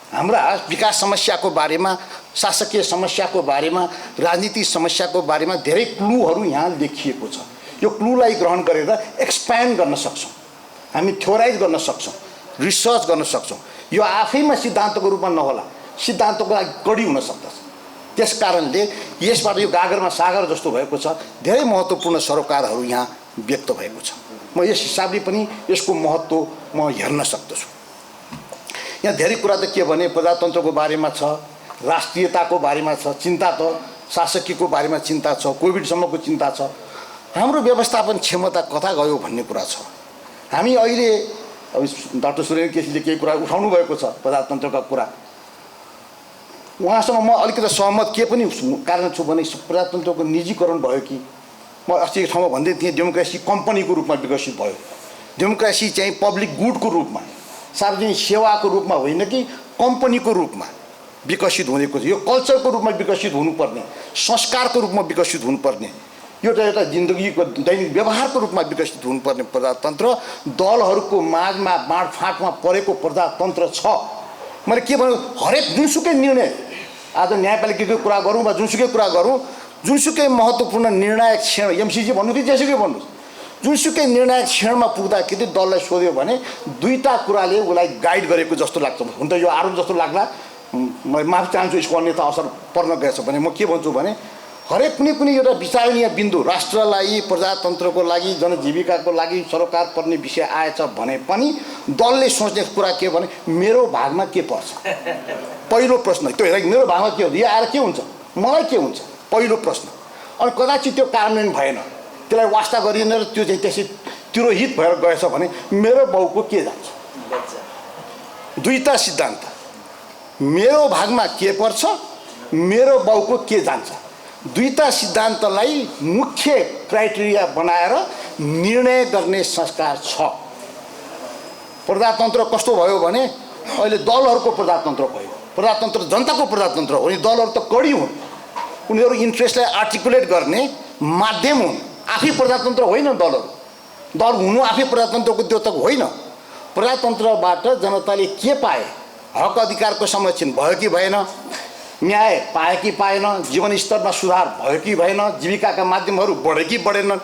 [SPEAKER 2] हाम्रा विकास समस्याको बारेमा, शासकीय समस्याको बारेमा, राजनीतिक समस्याको बारेमा धेरै क्लूहरू यहाँ लेखिएको छ। यो क्लूलाई ग्रहण गरेर एक्सप्यान्ड गर्न सक्छौँ, हामी थ्योराइज गर्न सक्छौँ, रिसर्च गर्न सक्छौँ। यो आफैमा सिद्धान्तको रूपमा नहोला, सिद्धान्तको लागि कडी हुन सक्दछ। त्यस कारणले यसबाट यो गागरमा सागर जस्तो भएको छ, धेरै महत्त्वपूर्ण सरोकारहरू यहाँ व्यक्त भएको छ। म यस हिसाबले पनि यसको महत्त्व म हेर्न सक्दछु। यहाँ धेरै कुरा त के भने प्रजातन्त्रको बारेमा छ, राष्ट्रियताको बारेमा छ चिन्ता, त शासकीयको बारेमा चिन्ता छ, कोभिडसम्मको चिन्ता छ, हाम्रो व्यवस्थापन क्षमता कता गयो भन्ने कुरा छ। हामी अहिले अब डाक्टर सुरेन्द्र केसीले केही कुरा उठाउनु भएको छ प्रजातन्त्रका कुरा, उहाँसँग म अलिकति सहमत के पनि कारण छु भने प्रजातन्त्रको निजीकरण भयो कि म अस्ति एक ठाउँमा भन्दै थिएँ, डेमोक्रेसी कम्पनीको रूपमा विकसित भयो। डेमोक्रेसी चाहिँ पब्लिक गुडको रूपमा, सार्वजनिक सेवाको रूपमा होइन कि कम्पनीको रूपमा विकसित हुनेको छ। यो कल्चरको रूपमा विकसित हुनुपर्ने, संस्कारको रूपमा विकसित हुनुपर्ने, एउटा जिन्दगीको दैनिक व्यवहारको रूपमा विकसित हुनुपर्ने प्रजातन्त्र दलहरूको माझमा बाँडफाँटमा परेको प्रजातन्त्र छ। मैले के भन्नु, हरेक जुनसुकै निर्णय, आज न्यायपालिकाको कुरा गरौँ वा जुनसुकै कुरा गरौँ, जुनसुकै महत्त्वपूर्ण निर्णायक क्षण, एमसिजी भन्नु कि जेसुकै भन्नुहोस्, जुनसुकै निर्णायक क्षणमा पुग्दाखेरि दललाई सोध्यो भने दुईवटा कुराले उसलाई गाइड गरेको जस्तो लाग्छ। हुन त यो आरोप जस्तो लाग्ला, म माफी चाहन्छु, यसको अन्यथा असर पर्न गएछ भने म के भन्छु भने हरेक कुनै पनि एउटा विचारणीय बिन्दु राष्ट्रलाई, प्रजातन्त्रको लागि, जनजीविकाको लागि सरोकार पर्ने विषय आएछ भने पनि दलले सोच्ने कुरा के भने मेरो भागमा के पर्छ। पहिलो प्रश्न त्यो हेर, मेरो भागमा के हुन्छ, यो आएर के हुन्छ, मलाई के हुन्छ, पहिलो प्रश्न। अनि कदाचित त्यो कार्यान्वयन भएन, त्यसलाई वास्ता गरिएन र त्यो चाहिँ त्यसै तिरोहित भएर गएछ भने मेरो बाउको के जान्छ। दुईवटा सिद्धान्त, मेरो भागमा के पर्छ, मेरो बाउको के जान्छ, दुईवटा सिद्धान्तलाई मुख्य क्राइटेरिया बनाएर निर्णय गर्ने संस्कार छ। प्रजातन्त्र कस्तो भयो भने अहिले दलहरूको प्रजातन्त्र भयो। प्रजातन्त्र जनताको प्रजातन्त्र हो, अनि दलहरू त कडी हुन्, उनीहरू इन्ट्रेस्टलाई आर्टिकुलेट गर्ने माध्यम हुन्। आफै प्रजातन्त्र होइन दलहरू, दल हुनु आफै प्रजातन्त्रको त्यो त होइन। प्रजातन्त्रबाट जनताले के पाए, हक अधिकारको संरक्षण भयो कि भएन, न्याय पाए कि पाएन, जीवनस्तरमा सुधार भयो कि भएन, जीविकाका माध्यमहरू बढे कि बढेनन्,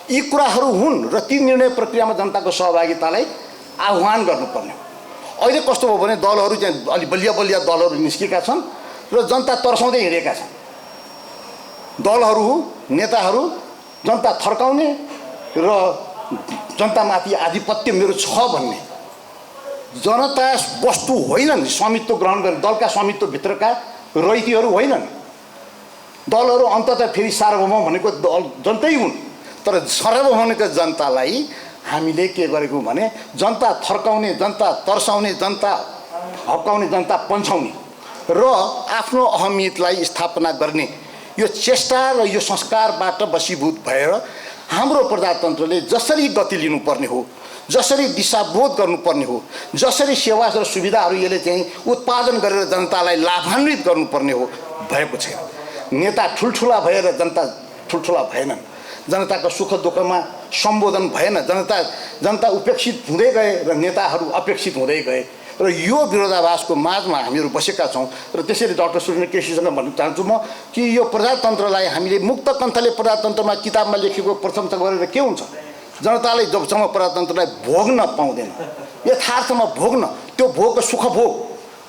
[SPEAKER 2] यी कुराहरू हुन् र ती निर्णय प्रक्रियामा जनताको सहभागितालाई आह्वान गर्नुपर्ने। अहिले कस्तो भयो भने दलहरू चाहिँ अलि बलिया दलहरू निस्केका छन् र जनता तर्साउँदै हिँडेका छन्। दलहरू, नेताहरू जनता थर्काउने र जनतामाथि आधिपत्य मेरो छ भन्ने, जनता वस्तु होइनन्, स्वामित्व ग्रहण गर्ने दलका स्वामित्वभित्रका रैतीहरू होइनन्। दलहरू अन्ततः फेरि सार्वभौम भनेको दल जनतै हुन्, तर सार्वभौम भनेको जनतालाई हामीले के गरेको भने जनता थर्काउने, जनता तर्साउने, जनता हप्काउने, जनता पन्छाउने र आफ्नो अहमियतलाई स्थापना गर्ने यो चेष्टा र यो संस्कारबाट वशीभूत भएर हाम्रो प्रजातन्त्रले जसरी गति लिनुपर्ने हो, जसरी दिशाबोध गर्नुपर्ने हो, जसरी सेवा र सुविधाहरू यसले चाहिँ उत्पादन गरेर जनतालाई लाभान्वित गर्नुपर्ने हो, भएको छैन। नेता ठुल्ठुला भएर जनता ठुल्ठुला भएनन्, जनताको सुख दुःखमा सम्बोधन भएन, जनता उपेक्षित हुँदै गए र नेताहरू अपेक्षित हुँदै गए र यो विरोधाभासको माझमा हामीहरू बसेका छौँ। र त्यसैले डाक्टर सुरेन्द्र केसीसँग भन्न चाहन्छु म कि यो प्रजातन्त्रलाई हामीले मुक्त कण्ठले प्रजातन्त्रमा किताबमा लेखेको प्रशंसा गरेर के हुन्छ? जनताले जबसम्म प्रजातन्त्रलाई भोग्न पाउँदैन, यथार्थमा भोग्न, त्यो भोगको सुख भोग,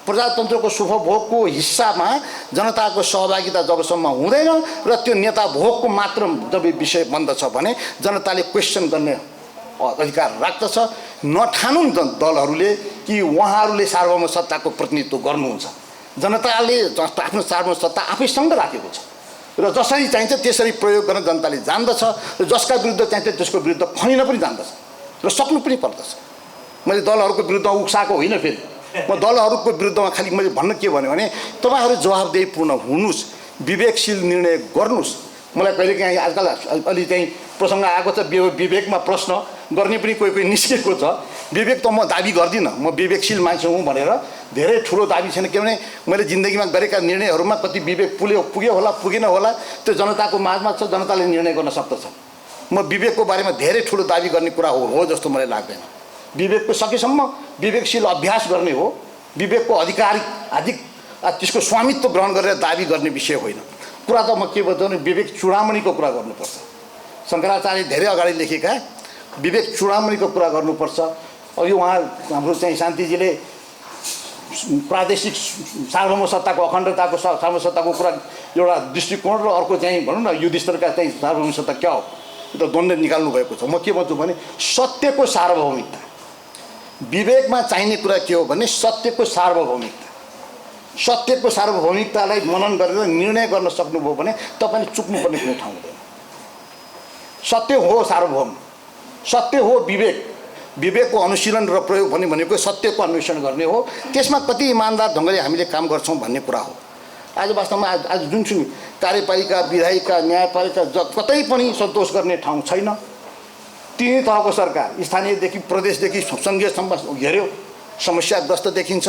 [SPEAKER 2] प्रजातन्त्रको सुख भोगको हिस्सामा जनताको सहभागिता जबसम्म हुँदैन र त्यो नेता भोगको मात्र जब विषय बन्दछ भने जनताले क्वेसन गर्ने अधिकार राख्दछ। नठानुन् दलहरूले कि उहाँहरूले सार्वभौम सत्ताको प्रतिनिधित्व गर्नुहुन्छ। जनताले आफ्नो सार्वभौम सत्ता आफैसँग राखेको छ र जसरी चाहिन्छ त्यसरी प्रयोग गर्न जनताले जान्दछ र जसका विरुद्ध चाहिन्छ त्यसको विरुद्ध खनिन पनि जान्दछ र सक्नु पनि पर्दछ। मैले दलहरूको विरुद्ध उक्साएको होइन, फेरि म दलहरूको विरुद्धमा खालि मैले भन्न के भन्यो भने तपाईँहरू जवाबदेहीपूर्ण हुनुहोस्, विवेकशील निर्णय गर्नुहोस्। मलाई कहिलेकाहीँ आजकल अलि चाहिँ प्रसङ्ग आएको छ, विवेकमा प्रश्न गर्ने पनि कोही कोही निस्केको छ। विवेक त म दाबी गर्दिनँ, म विवेकशील मान्छे हुँ भनेर धेरै ठुलो दाबी छैन, किनभने मैले जिन्दगीमा गरेका निर्णयहरूमा कति विवेक पुग्यो होला पुगेन होला त्यो जनताको माझमा छ, जनताले निर्णय गर्न सक्दछ। म विवेकको बारेमा धेरै ठुलो दाबी गर्ने कुरा हो जस्तो मलाई लाग्दैन। विवेकको सकेसम्म विवेकशील अभ्यास गर्ने हो, विवेकको अधिक त्यसको स्वामित्व ग्रहण गरेर दाबी गर्ने विषय होइन। कुरा त म के भन्छौँ भने विवेक चूडामणिको कुरा गर्नुपर्छ। शङ्कराचार्य धेरै अगाडि लेखेका विवेक चूडामणिको कुरा गर्नुपर्छ। अघि उहाँ हाम्रो चाहिँ शान्तिजीले प्रादेशिक सार्वभौम सत्ताको अखण्डताको सार्वभौम सत्ताको कुरा एउटा दृष्टिकोण र अर्को चाहिँ भनौँ न युधिष्ठिरका चाहिँ सार्वभौम सत्ता क्या हो त्यो द्वन्द्व निकाल्नु भएको छ। म के भन्छु भने सत्यको सार्वभौमिकता, विवेकमा चाहिने कुरा के हो भने सत्यको सार्वभौमिकता, सत्यको सार्वभौमिकतालाई मनन गरेर निर्णय गर्न सक्नुभयो भने तपाईँले चुक्नुपर्ने कुनै ठाउँ हुँदैन। सत्य हो सार्वभौम, सत्य हो विवेक, विवेकको अनुशीलन र प्रयोग भनेको सत्यको अन्वेषण गर्ने हो। त्यसमा कति इमान्दार ढङ्गले हामीले काम गर्छौँ भन्ने कुरा हो। आज वास्तवमा आज जुनसुकै कार्यपालिका, विधायिका, न्यायपालिका कतै पनि सन्तोष गर्ने ठाउँ छैन। तिनै तहको सरकार, स्थानीयदेखि प्रदेशदेखि सङ्घीयसम्म हेऱ्यो समस्याग्रस्त देखिन्छ।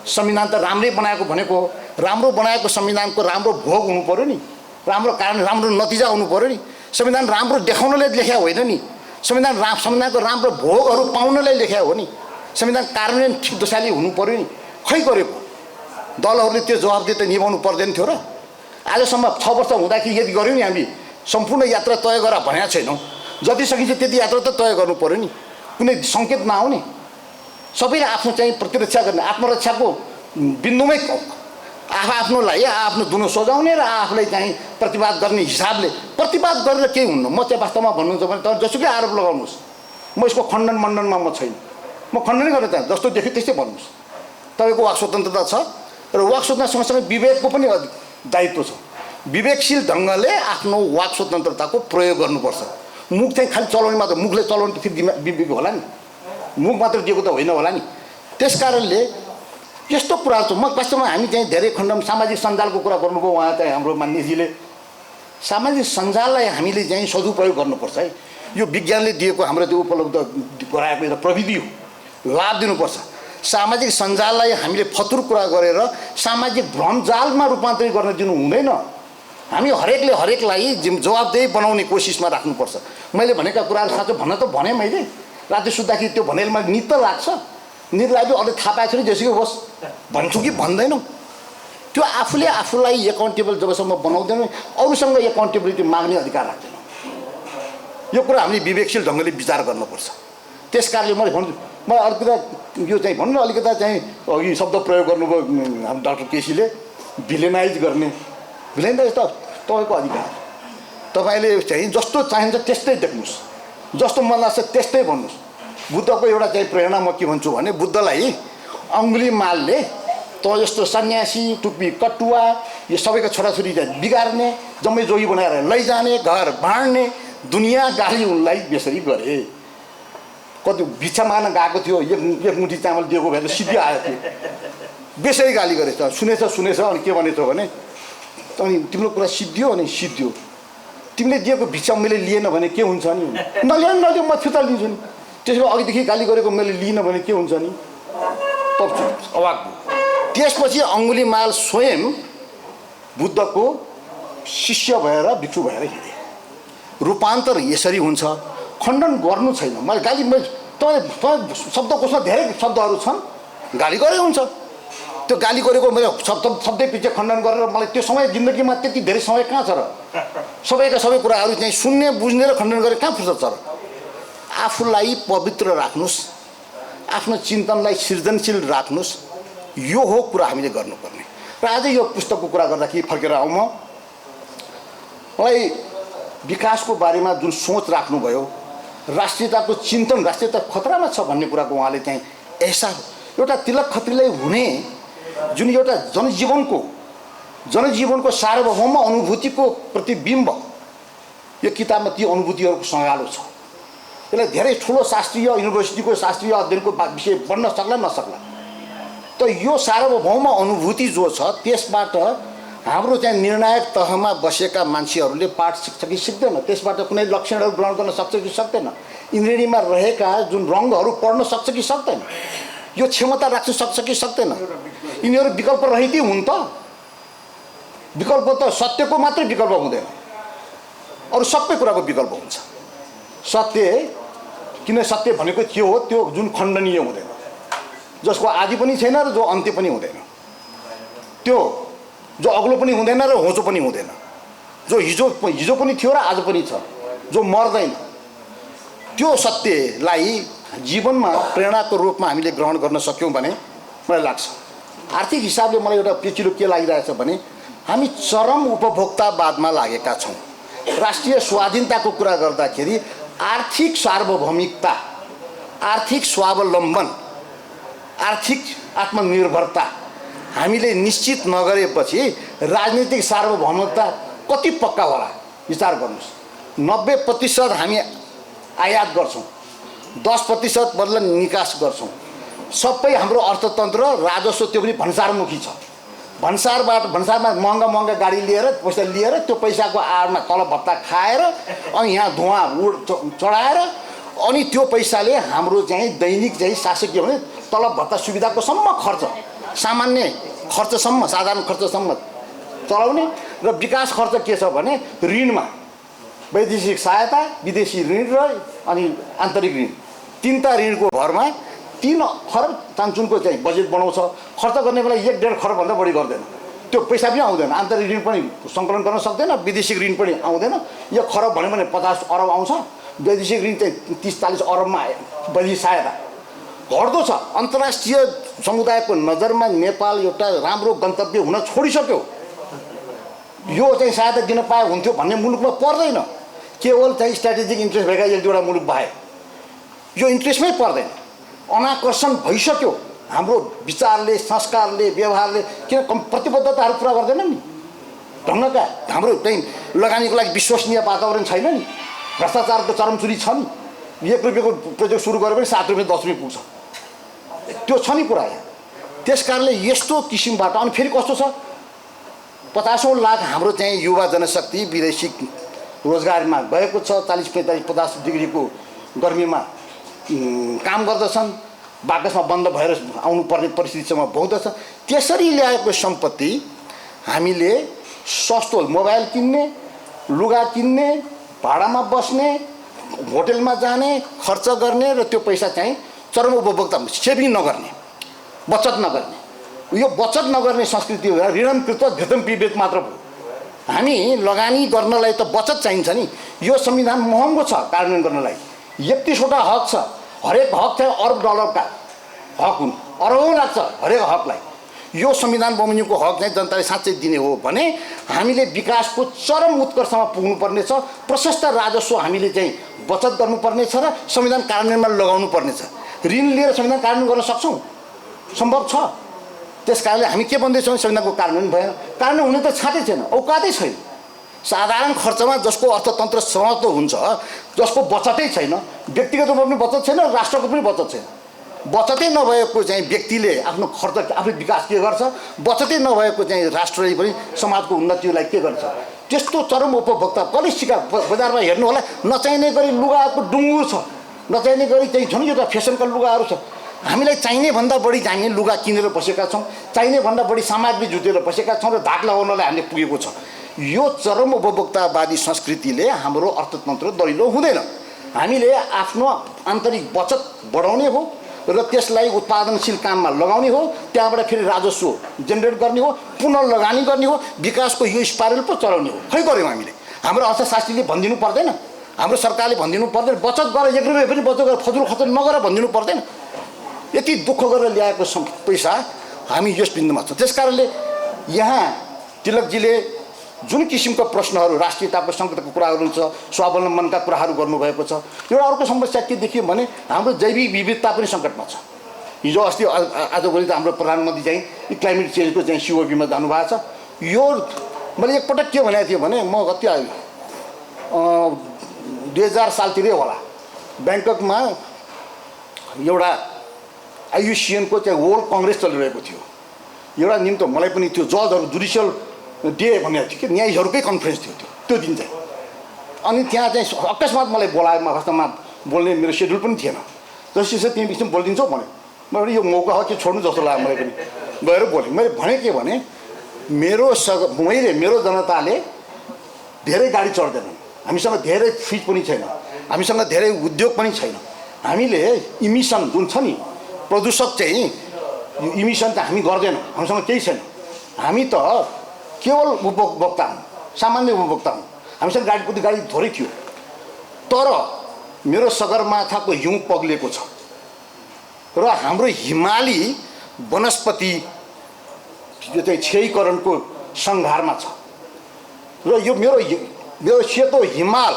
[SPEAKER 2] संविधान त राम्रै बनाएको भनेको हो, राम्रो बनाएको संविधानको राम्रो भोग हुनु पऱ्यो नि, राम्रो कारण राम्रो नतिजा हुनु पऱ्यो नि। संविधान राम्रो देखाउनलाई लेख्या होइन नि, संविधानको राम्रो भोगहरू पाउनलाई लेख्या हो नि। संविधान कार्यान्वयन ठिक दशाले हुनु पऱ्यो नि। खै गरेको दलहरूले त्यो जवाबदेही त निभाउनु पर्दैन थियो र? आजसम्म 6 वर्ष हुँदाखेरि यदि गऱ्यौँ नि, हामी सम्पूर्ण यात्रा तय गरेर भनेको छैनौँ। जति सकिन्छ त्यति यात्रा त तय गर्नु पऱ्यो नि, कुनै सङ्केत नआउने। सबैले आफ्नो चाहिँ प्रतिरक्षा गर्ने, आत्मरक्षाको बिन्दुमै आफ्नोलाई आफ्नो दुनो सजाउने र आफूलाई चाहिँ प्रतिवाद गर्ने हिसाबले प्रतिवाद गरेर केही हुन्न। म चाहिँ वास्तवमा भन्नुहुन्छ भने तपाईँ जसुकै आरोप लगाउनुहोस्, म यसको खण्डन मण्डनमा म छैन, म खण्डनै गर्न चाहन्छु। जस्तो देख्यो त्यस्तै भन्नुहोस्। तपाईँको वाक स्वतन्त्रता छ र वाक स्वतन्त्रता सँगसँगै विवेकको पनि दायित्व छ। विवेकशील ढङ्गले आफ्नो वाक स्वतन्त्रताको प्रयोग गर्नुपर्छ। मुख चाहिँ खालि चलाउने मात्र, मुखले चलाउने त फेरि विवेक होला नि, मुख मात्र दिएको त होइन होला नि। त्यस कारणले यस्तो कुरा छ। म वास्तवमा हामी चाहिँ धेरै खण्डमा सामाजिक सञ्जालको कुरा गर्नुभयो उहाँ चाहिँ हाम्रो मान्यजीले। सामाजिक सञ्जाललाई हामीले चाहिँ सदुपयोग गर्नुपर्छ है। यो विज्ञानले दिएको हाम्रो त्यो उपलब्ध गराएको एउटा प्रविधि हो, लाभ दिनुपर्छ। सामाजिक सञ्जाललाई हामीले फतुर कुरा गरेर सामाजिक भ्रमजालमा रूपान्तरित गर्न दिनु हुँदैन। हामी हरेकले हरेकलाई जवाबदेही बनाउने कोसिसमा राख्नुपर्छ। मैले भनेका कुराहरू साँचो भन्न त भने मैले राति सुत्दाखेरि त्यो भनेर मलाई निद त लाग्छ, निद लाग्यो अलिक थाहा पाएको छु नि जेसुकै होस् भन्छु कि भन्दैनौँ। त्यो आफूले आफूलाई एकाउन्टेबल जबसम्म बनाउँदैन अरूसँग एकाउन्टेबिलिटी माग्ने अधिकार राख्दैनौँ। यो कुरा हामीले विवेकशील ढङ्गले विचार गर्नुपर्छ। त्यस कारणले मैले भन्छु, मलाई अलिकता यो चाहिँ भन्नु अलिकता चाहिँ अघि शब्द प्रयोग गर्नुभयो हाम्रो डाक्टर केसीले, भिलेनाइज गर्ने। भिलेनाइज त तपाईँको अधिकार, तपाईँले चाहिँ जस्तो चाहिन्छ त्यस्तै देख्नुहोस्, जस्तो मन लाग्छ त्यस्तै भन्नुहोस्। बुद्धको एउटा चाहिँ प्रेरणा म के भन्छु भने बुद्धलाई अङ्गुली मालले त यस्तो सन्यासी, टुप्पी कटुवा, यो सबैका छोराछोरी बिगार्ने, जम्मै जोगी बनाएर लैजाने, घर बाँड्ने, दुनियाँ गाली उनलाई बेसरी गरे। कति भिक्षा माग्न गएको थियो, एक मुठी चामल दिएको भएर सिद्धि आएको थियो, बेसरी गाली गरेछ। सुनेछ अनि के भनेछ भने अनि तिम्रो कुरा सिद्धियो अनि सिद्धियो, तिमीले दिएको भिक्षा मैले लिएन भने के हुन्छ नि, नलियो म फिर्ता लिन्छु नि, त्यसको अघिदेखि गाली गरेको मैले लिइनँ भने के हुन्छ नि। तब अवाक भयो। त्यसपछि अङ्गुलीमाल स्वयं बुद्धको शिष्य भएर भिक्षु भएर हिँडे। रूपान्तर यसरी हुन्छ, खण्डन गर्नु छैन। मैले गाली तपाईँ शब्दकोशमा धेरै शब्दहरू छन्, गाली गरेको हुन्छ, त्यो गाली गरेको मैले शब्दै पछि खण्डन गरेर मलाई त्यो समय जिन्दगीमा त्यति धेरै समय कहाँ छ र? सबैका सबै कुराहरू चाहिँ सुन्ने बुझ्ने र खण्डन गरेर कहाँ फुर्सद छ र? आफूलाई पवित्र राख्नुहोस्, आफ्नो चिन्तनलाई सृजनशील राख्नुहोस्, यो हो कुरा हामीले गर्नुपर्ने। र आज यो पुस्तकको कुरा गर्दाखेरि फर्केर आउँ, मलाई विकासको बारेमा जुन सोच राख्नुभयो, राष्ट्रियताको चिन्तन, राष्ट्रियता खतरामा छ भन्ने कुराको उहाँले चाहिँ एहसास, एउटा तिलक खत्रीलाई हुने जुन एउटा जनजीवनको सार्वभौम अनुभूतिको प्रतिबिम्ब, यो किताबमा ती अनुभूतिहरूको सँगालो छ। यसलाई धेरै ठुलो शास्त्रीय युनिभर्सिटीको शास्त्रीय अध्ययनको विषय बन्न सक्ला नसक्ला, त यो सार्वभौम अनुभूति जो छ त्यसबाट हाम्रो चाहिँ निर्णायक तहमा बसेका मान्छेहरूले पाठ सिक्छ कि सिक्दैन, त्यसबाट कुनै लक्षणहरू ग्रहण गर्न सक्छ कि सक्दैन, इन्द्रियमा रहेका जुन रङहरू पढ्न सक्छ कि सक्दैन, यो क्षमता राख्न सक्छ कि सक्दैन। यिनीहरू विकल्प रहितै हुन् त? विकल्प त सत्यको मात्रै विकल्प हुँदैन, अरू सबै कुराको विकल्प हुन्छ। सत्य किन सत्य भनेको के हो, त्यो जुन खण्डनीय हुँदैन, जसको आदि पनि छैन र जो अन्त्य पनि हुँदैन, त्यो जो अग्लो पनि हुँदैन र होचो पनि हुँदैन, जो हिजो पनि थियो र आज पनि छ, जो मर्दैन, त्यो सत्यलाई जीवनमा प्रेरणाको रूपमा हामीले ग्रहण गर्न सक्यौँ भने मलाई लाग्छ। आर्थिक हिसाबले मलाई एउटा पेचिलो के लागिरहेछ भने हामी चरम उपभोक्तावादमा लागेका छौँ। राष्ट्रिय स्वाधीनताको कुरा गर्दाखेरि आर्थिक सार्वभौमिकता, आर्थिक स्वावलम्बन, आर्थिक आत्मनिर्भरता हामीले निश्चित नगरेपछि राजनीतिक सार्वभौमिकता कति पक्का होला विचार गर्नुहोस्। 90% हामी आयात गर्छौँ, 10% बदला निकास गर्छौँ। सबै हाम्रो अर्थतन्त्र राजस्व त्यो पनि भन्सारमुखी छ। भन्सारमा महँगा गाडी लिएर पैसा लिएर त्यो पैसाको आडमा तलब भत्ता खाएर अनि यहाँ धुवा चढाएर अनि त्यो पैसाले हाम्रो चाहिँ दैनिक चाहिँ शासकीय भने तलब भत्ता सुविधाको सम्म खर्च, सामान्य खर्चसम्म, साधारण खर्चसम्म चलाउने र विकास खर्च के छ भने ऋणमा वैदेशिक सहायता, विदेशी ऋण र अनि आन्तरिक ऋण, तीनटा ऋणको भरमा 3 खरब चान्चुनको चाहिँ बजेट बनाउँछ। खर्च गर्ने बेला 1.5 खरबभन्दा बढी गर्दैन, त्यो पैसा पनि आउँदैन, आन्तरिक ऋण पनि सङ्कलन गर्न सक्दैन, विदेशिक ऋण पनि आउँदैन। 1 खरब भन्यो भने 50 अरब आउँछ, वैदेशिक ऋण चाहिँ 30-40 अरबमा वैदेशिक सहायता घट्दो छ। अन्तर्राष्ट्रिय समुदायको नजरमा नेपाल एउटा राम्रो गन्तव्य हुन छोडिसक्यो। यो चाहिँ सहायता दिन पाए हुन्थ्यो भन्ने मुलुकमा पर्दैन, केवल चाहिँ स्ट्राटेजिक इन्ट्रेस्ट भएका 1-2वटा मुलुक बाहेक यो इन्ट्रेस्टमै पर्दैन। अनाकर्षण भइसक्यो हाम्रो विचारले, संस्कारले, व्यवहारले, किन प्रतिबद्धताहरू पुरा गर्दैन नि ढङ्गका। हाम्रो चाहिँ लगानीको लागि विश्वसनीय वातावरण छैन नि, भ्रष्टाचारको चरमचुरी छ नि। 1 रुपियाँको प्रोजेक्ट सुरु गरे पनि 7 रुपियाँ 10 रुपियाँ पुग्छ, त्यो छ नि कुरा यहाँ। त्यस कारणले यस्तो किसिमबाट अनि फेरि कस्तो छ, 50औं लाख हाम्रो चाहिँ युवा जनशक्ति विदेशी रोजगारमा गएको छ, 40-45-50 डिग्रीको गर्मीमा काम गर्दछन्, बाकसमा बन्द भएर आउनुपर्ने परिस्थितिसम्म पुग्दछ। त्यसरी ल्याएको सम्पत्ति हामीले सस्तो मोबाइल किन्ने, लुगा किन्ने, भाडामा बस्ने, होटेलमा जाने, खर्च गर्ने र त्यो पैसा चाहिँ चरम उपभोक्ता, सेभिङ नगर्ने, बचत नगर्ने, यो बचत नगर्ने संस्कृति हो। ऋणम कृत धृतम पिबेत मात्र हो। हामी लगानी गर्नलाई त बचत चाहिन्छ नि। यो संविधान महँगो छ कार्यान्वयन गर्नलाई, 31वटा हक छ, हरेक हक चाहिँ $अरब का हक हुन्, अरबौँ लाग्छ हरेक हकलाई। यो संविधान बमोजिमको हक चाहिँ जनताले साँच्चै दिने हो भने हामीले विकासको चरम उत्कर्षमा पुग्नुपर्ने छ। प्रशस्त राजस्व हामीले चाहिँ बचत गर्नुपर्ने छ र संविधान कार्यान्वयनमा लगाउनु पर्ने छ। ऋण लिएर संविधान कार्यान्वयन गर्न सक्छौँ, सम्भव छ। त्यस कारणले हामी के भन्दैछौँ, संविधानको कार्यान्वयन भएन। कार्यान्वयन हुने त छाँटै छैन, औकातै छैन। साधारण खर्चमा जसको अर्थतन्त्र समाप्त हुन्छ, जसको बचतै छैन, व्यक्तिगत रूपमा पनि बचत छैन, राष्ट्रको पनि बचत छैन। बचतै नभएको चाहिँ व्यक्तिले आफ्नो खर्च, आफ्नो विकास के गर्छ? बचतै नभएको चाहिँ राष्ट्रले पनि समाजको उन्नतिलाई के गर्छ? त्यस्तो चरम उपभोक्ता पलिसीका बजारमा हेर्नु होला, नचाहिने गरी लुगाको डुङ्गुर छ, नचाहिने गरी चाहिँ झन् एउटा फेसनका लुगाहरू छ। हामीलाई चाहिने भन्दा बढी हामी लुगा किनेर बसेका छौँ, चाहिने भन्दा बढी सामग्री जुटेर बसेका छौँ र धाक लगाउनलाई हामीले पुगेको छ। यो चरम उपभोक्तावादी संस्कृतिले हाम्रो अर्थतन्त्र दरिलो हुँदैन। हामीले आफ्नो आन्तरिक बचत बढाउने हो र त्यसलाई उत्पादनशील काममा लगाउने हो, त्यहाँबाट फेरि राजस्व जेनेरेट गर्ने हो, पुनः लगानी गर्ने हो, विकासको यो स्पाइरल पो चलाउने हो। खै गऱ्यौँ हामीले? हाम्रो अर्थशास्त्रीले भनिदिनु पर्दैन, हाम्रो सरकारले भनिदिनु पर्दैन, बचत गर, 1 रुपियाँ पनि बचत गर, फजुल खर्च नगर भनिदिनु पर्दैन? यति दुःख गरेर ल्याएको पैसा हामी यस बिन्दुमा छौँ। त्यस कारणले यहाँ तिलकजीले जुन किसिमका प्रश्नहरू, राष्ट्रियताको सङ्कटको कुराहरू छ, स्वावलम्बनका कुराहरू गर्नुभएको छ। एउटा अर्को समस्या के देखियो भने हाम्रो जैविक विविधता पनि सङ्कटमा छ। हिजो अस्ति आजभोलि त हाम्रो प्रधानमन्त्री चाहिँ क्लाइमेट चेन्जको चाहिँ COP-मा जानुभएको छ। यो मैले एकपटक के भनेको थिएँ भने, म कति 2000 सालतिरै होला, ब्याङ्ककमा एउटा IUCN-को चाहिँ वर्ल्ड कङ्ग्रेस चलिरहेको थियो। एउटा निम्तो मलाई पनि त्यो जजहरू जुडिसियल डे भनेको थियो कि न्यायाधीशहरूकै कन्फरेन्स थियो त्यो दिन चाहिँ। अनि त्यहाँ चाहिँ अकस्मात मलाई बोलायो, वास्तवमा बोल्ने मेरो सेड्युल पनि थिएन। जसरी तिमी बिचमा बोलिदिन्छौ भने मैले यो मौका हो कि छोड्नु जस्तो लाग्यो मलाई पनि, गएर बोलेँ। मैले भने के भने मेरो जनताले धेरै गाडी चढ्दैनन्, हामीसँग धेरै फिज पनि छैन, हामीसँग धेरै उद्योग पनि छैन, हामीले इमिसन जुन छ नि प्रदूषक चाहिँ इमिसन चाहिँ हामी गर्दैनौँ, हामीसँग केही छैन। हामी त केवल उपभोक्ता हौँ, सामान्य उपभोक्ता हौँ। हामीसँग गाडी थोरै थियो, तर मेरो सगरमाथाको हिउँ पग्लेको छ र हाम्रो हिमाली वनस्पति यो चाहिँ क्षयीकरणको सङ्घारमा छ र यो मेरो सेतो हिमाल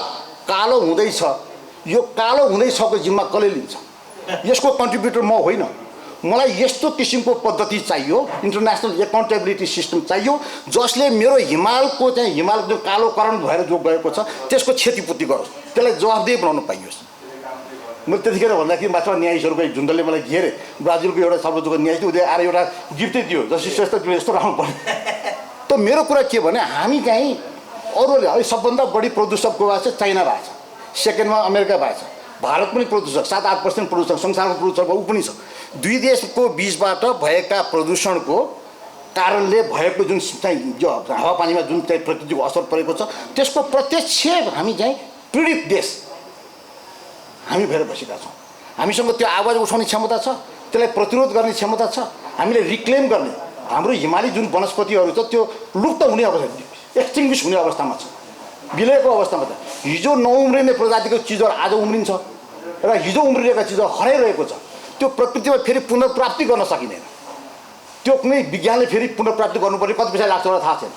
[SPEAKER 2] कालो हुँदैछ। यो कालो हुँदैछको जिम्मा कसले लिन्छ? यसको कन्ट्रिब्युटर म होइन। मलाई यस्तो किसिमको पद्धति चाहियो, इन्टरनेसनल एकाउन्टेबिलिटी सिस्टम चाहियो, जसले मेरो हिमालको चाहिँ हिमाल जो कालोकरण भएर जो गएको छ त्यसको क्षतिपूर्ति गरोस्, त्यसलाई जवाफदेही बनाउन पाइयोस्। मैले त्यतिखेर भन्दाखेरि मात्र न्यायाधीशहरूको एक झुन्डले मलाई घेरे, ब्राजिलको एउटा सर्वोच्चको न्यायाधीश उदय आएर एउटा गिफ्टै दियो, जसरी श्रेष्ठ तिमीले यस्तो राख्नु पर्ने। त मेरो कुरा के भने हामी चाहिँ अरूले अहिले सबभन्दा बढी प्रदूषकको भएको छ चाइना भएको छ, सेकेन्डमा अमेरिका भएको छ, भारत पनि प्रदूषक 7-8% प्रदूषक संसारको प्रदूषकमा ऊ पनि छ। दुई देशको बिचबाट भएका प्रदूषणको कारणले भएको जुन चाहिँ जो हावापानीमा जुन चाहिँ प्रकृतिको असर परेको छ त्यसको प्रत्यक्ष हामी चाहिँ पीडित देश हामी भएर बसेका छौँ। हामीसँग त्यो आवाज उठाउने क्षमता छ, त्यसलाई प्रतिरोध गर्ने क्षमता छ, हामीले रिक्लेम गर्ने हाम्रो हिमाली जुन वनस्पतिहरू छ त्यो लुप्त हुने अवस्था, एक्सटिङ्ग्विस हुने अवस्थामा छ, विलयको अवस्थामा छ। हिजो नउम्रिने प्रजातिको चिजहरू आज उम्रिन्छ र हिजो उम्रिरहेका चिजहरू हराइरहेको छ। त्यो प्रकृतिमा फेरि पुनर्प्राप्ति गर्न सकिँदैन। त्यो कुनै विज्ञानले फेरि पुनर्प्राप्ति गर्नुपर्ने कति पैसा लाग्छ होला थाहा छैन।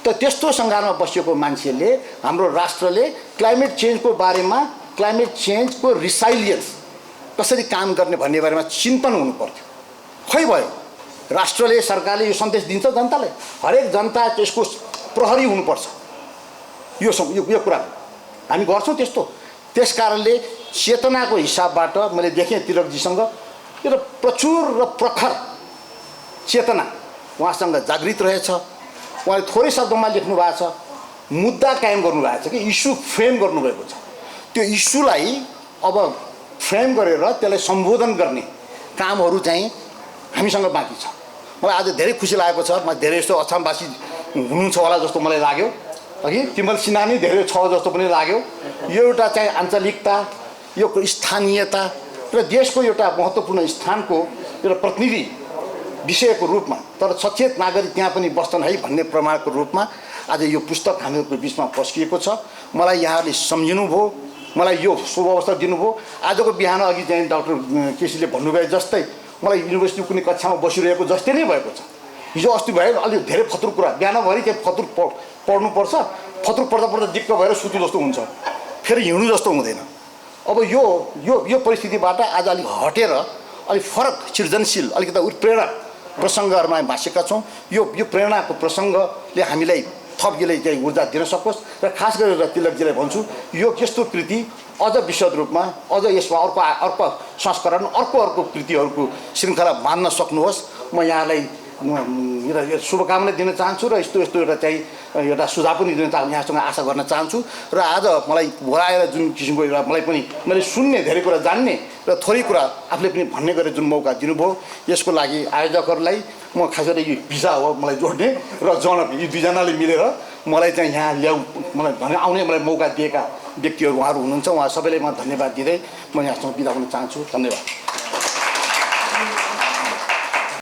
[SPEAKER 2] त त्यस्तो सङ्घारमा बसिएको मान्छेले, हाम्रो राष्ट्रले क्लाइमेट चेन्जको बारेमा, क्लाइमेट चेन्जको रिसाइलियन्स कसरी काम गर्ने भन्ने बारेमा चिन्तन हुनु पर्थ्यो। खै भयो? राष्ट्रले, सरकारले यो सन्देश दिन्छ जनतालाई, हरेक जनता त्यसको प्रहरी हुनुपर्छ। यो कुरा हामी गर्छौँ त्यस्तो। त्यस कारणले चेतनाको हिसाबबाट मैले देखेँ तिलकजीसँग एउटा प्रचुर र प्रखर चेतना उहाँसँग जागृत रहेछ। उहाँले थोरै शब्दमा लेख्नु भएको छ, मुद्दा कायम गर्नुभएको छ कि इस्यु फ्रेम गर्नुभएको छ। त्यो इस्युलाई अब फ्रेम गरेर त्यसलाई सम्बोधन गर्ने कामहरू चाहिँ हामीसँग बाँकी छ। मलाई आज धेरै खुसी लागेको छ। म धेरै जस्तो असमवासी हुनुहुन्छ होला जस्तो मलाई लाग्यो, अघि तिमल सिन्हा नै धेरै छ जस्तो पनि लाग्यो। यो एउटा चाहिँ आञ्चलिकता, यो स्थानीयता र देशको एउटा महत्त्वपूर्ण स्थानको एउटा प्रतिनिधि विषयको रूपमा, तर सचेत नागरिक त्यहाँ पनि बस्छन् है भन्ने प्रमाणको रूपमा आज यो पुस्तक हामीहरूको बिचमा पस्किएको छ। मलाई यहाँहरूले सम्झिनु भयो, मलाई यो शुभ अवसर दिनुभयो। आजको बिहान अघि चाहिँ डाक्टर केसीले भन्नुभयो जस्तै मलाई युनिभर्सिटी कुनै कक्षामा बसिरहेको जस्तै नै भएको छ। हिजो अस्ति भयो अलिक धेरै फतुर कुरा, बिहानभरि चाहिँ फतुर पढ्नुपर्छ, फतुर पढ्दा पढ्दा दिक्क भएर सुतु जस्तो हुन्छ, फेरि हिँड्नु जस्तो हुँदैन। अब यो परिस्थितिबाट आज अलिक हटेर अलिक फरक, सृजनशील, अलिकति उत्प्रेरक प्रसङ्गहरूमा हामी भाँसेका छौँ। यो प्रेरणाको प्रसङ्गले हामीलाई थप यसले चाहिँ ऊर्जा दिन सकोस्। र खास गरेर तिलकजीलाई भन्छु, यो यस्तो कृति अझ विशद रूपमा अझ यसमा अर्को संस्करण अर्को कृतिहरूको श्रृङ्खला बाँध्न सक्नुहोस्। म यहाँलाई एउटा शुभकामना दिन चाहन्छु र यस्तो एउटा चाहिँ एउटा सुझाव पनि दिन यहाँसँग आशा गर्न चाहन्छु। र आज मलाई बोलाएर जुन किसिमको एउटा मैले सुन्ने, धेरै कुरा जान्ने र थोरै कुरा आफूले पनि भन्ने गरेर जुन मौका दिनुभयो, यसको लागि आयोजकहरूलाई म खास गरी यो भिसा हो मलाई जोड्ने र जनक, यी दुईजनाले मिलेर मलाई चाहिँ यहाँ मलाई आउने मलाई मौका दिएका व्यक्तिहरू उहाँहरू हुनुहुन्छ। उहाँ सबैलाई म धन्यवाद दिँदै म यहाँसँग बिदा हुन चाहन्छु। धन्यवाद।